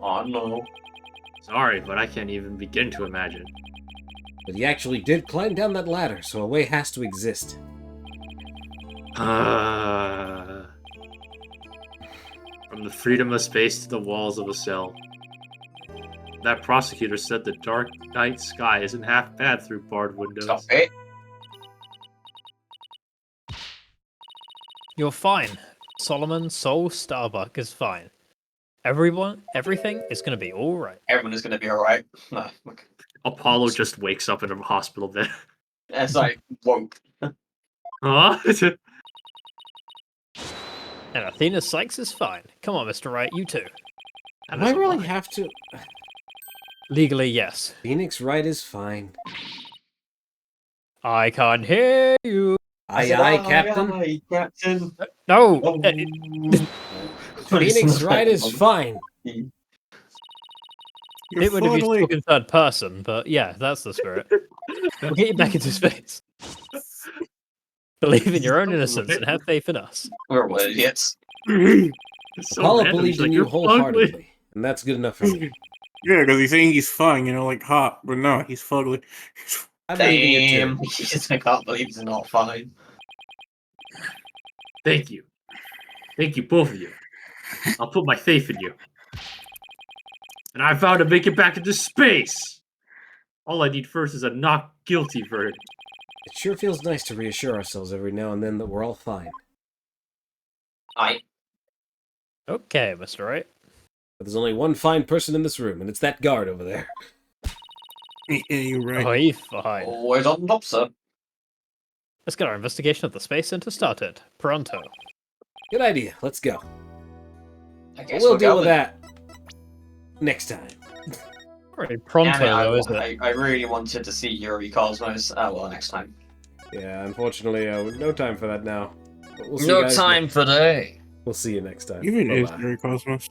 Oh no. Sorry, but I can't even begin to imagine. But he actually did climb down that ladder, so a way has to exist. From the freedom of space to the walls of a cell. That prosecutor said the dark night sky isn't half bad through barred windows. Stop it. You're fine. Solomon Soul Starbuck is fine. Everything is gonna be alright. Everyone is gonna be alright. No, look. Apollo just wakes up in a hospital bed. It's like, whoa. Huh? And Athena Sykes is fine. Come on, Mr. Wright, you too. Do I really have to? Legally, yes. Phoenix Wright is fine. I can't hear you. Aye, aye, Captain. Aye, Captain. No! Oh. Phoenix Wright is fine. You're It would have been fugly. spoken third person, but yeah, that's the spirit. We'll get you back into space. Believe in your own innocence and have faith in us. We're all idiots. It's so Apollo random. believed She's in like, you "You're ugly." wholeheartedly, and that's good enough for me. Yeah, because he's saying he's fine, you know, like hot, but no, he's fugly. I believe in you Damn. too. I can't believe he's not fine. Thank you. Thank you, both of you. I'll put my faith in you. And I vow to make it back into space! All I need first is a not guilty verdict. It sure feels nice to reassure ourselves every now and then that we're all fine. Aye. Okay, Mr. Wright. But there's only one fine person in this room, and it's that guard over there. Yeah, you're right. Oh, he's fine. Always on top, sir. Let's get our investigation of the Space Center started. Pronto. Good idea. Let's go. I But guess we'll we're deal with going. that next time. Very pronto, Damn it, though, isn't it? I really wanted to see Yuri Cosmos. Well, next time. Yeah, unfortunately, no time for that now. But we'll see you No guys time today. We'll see you next time. Even is Bye-bye. Yuri Cosmos.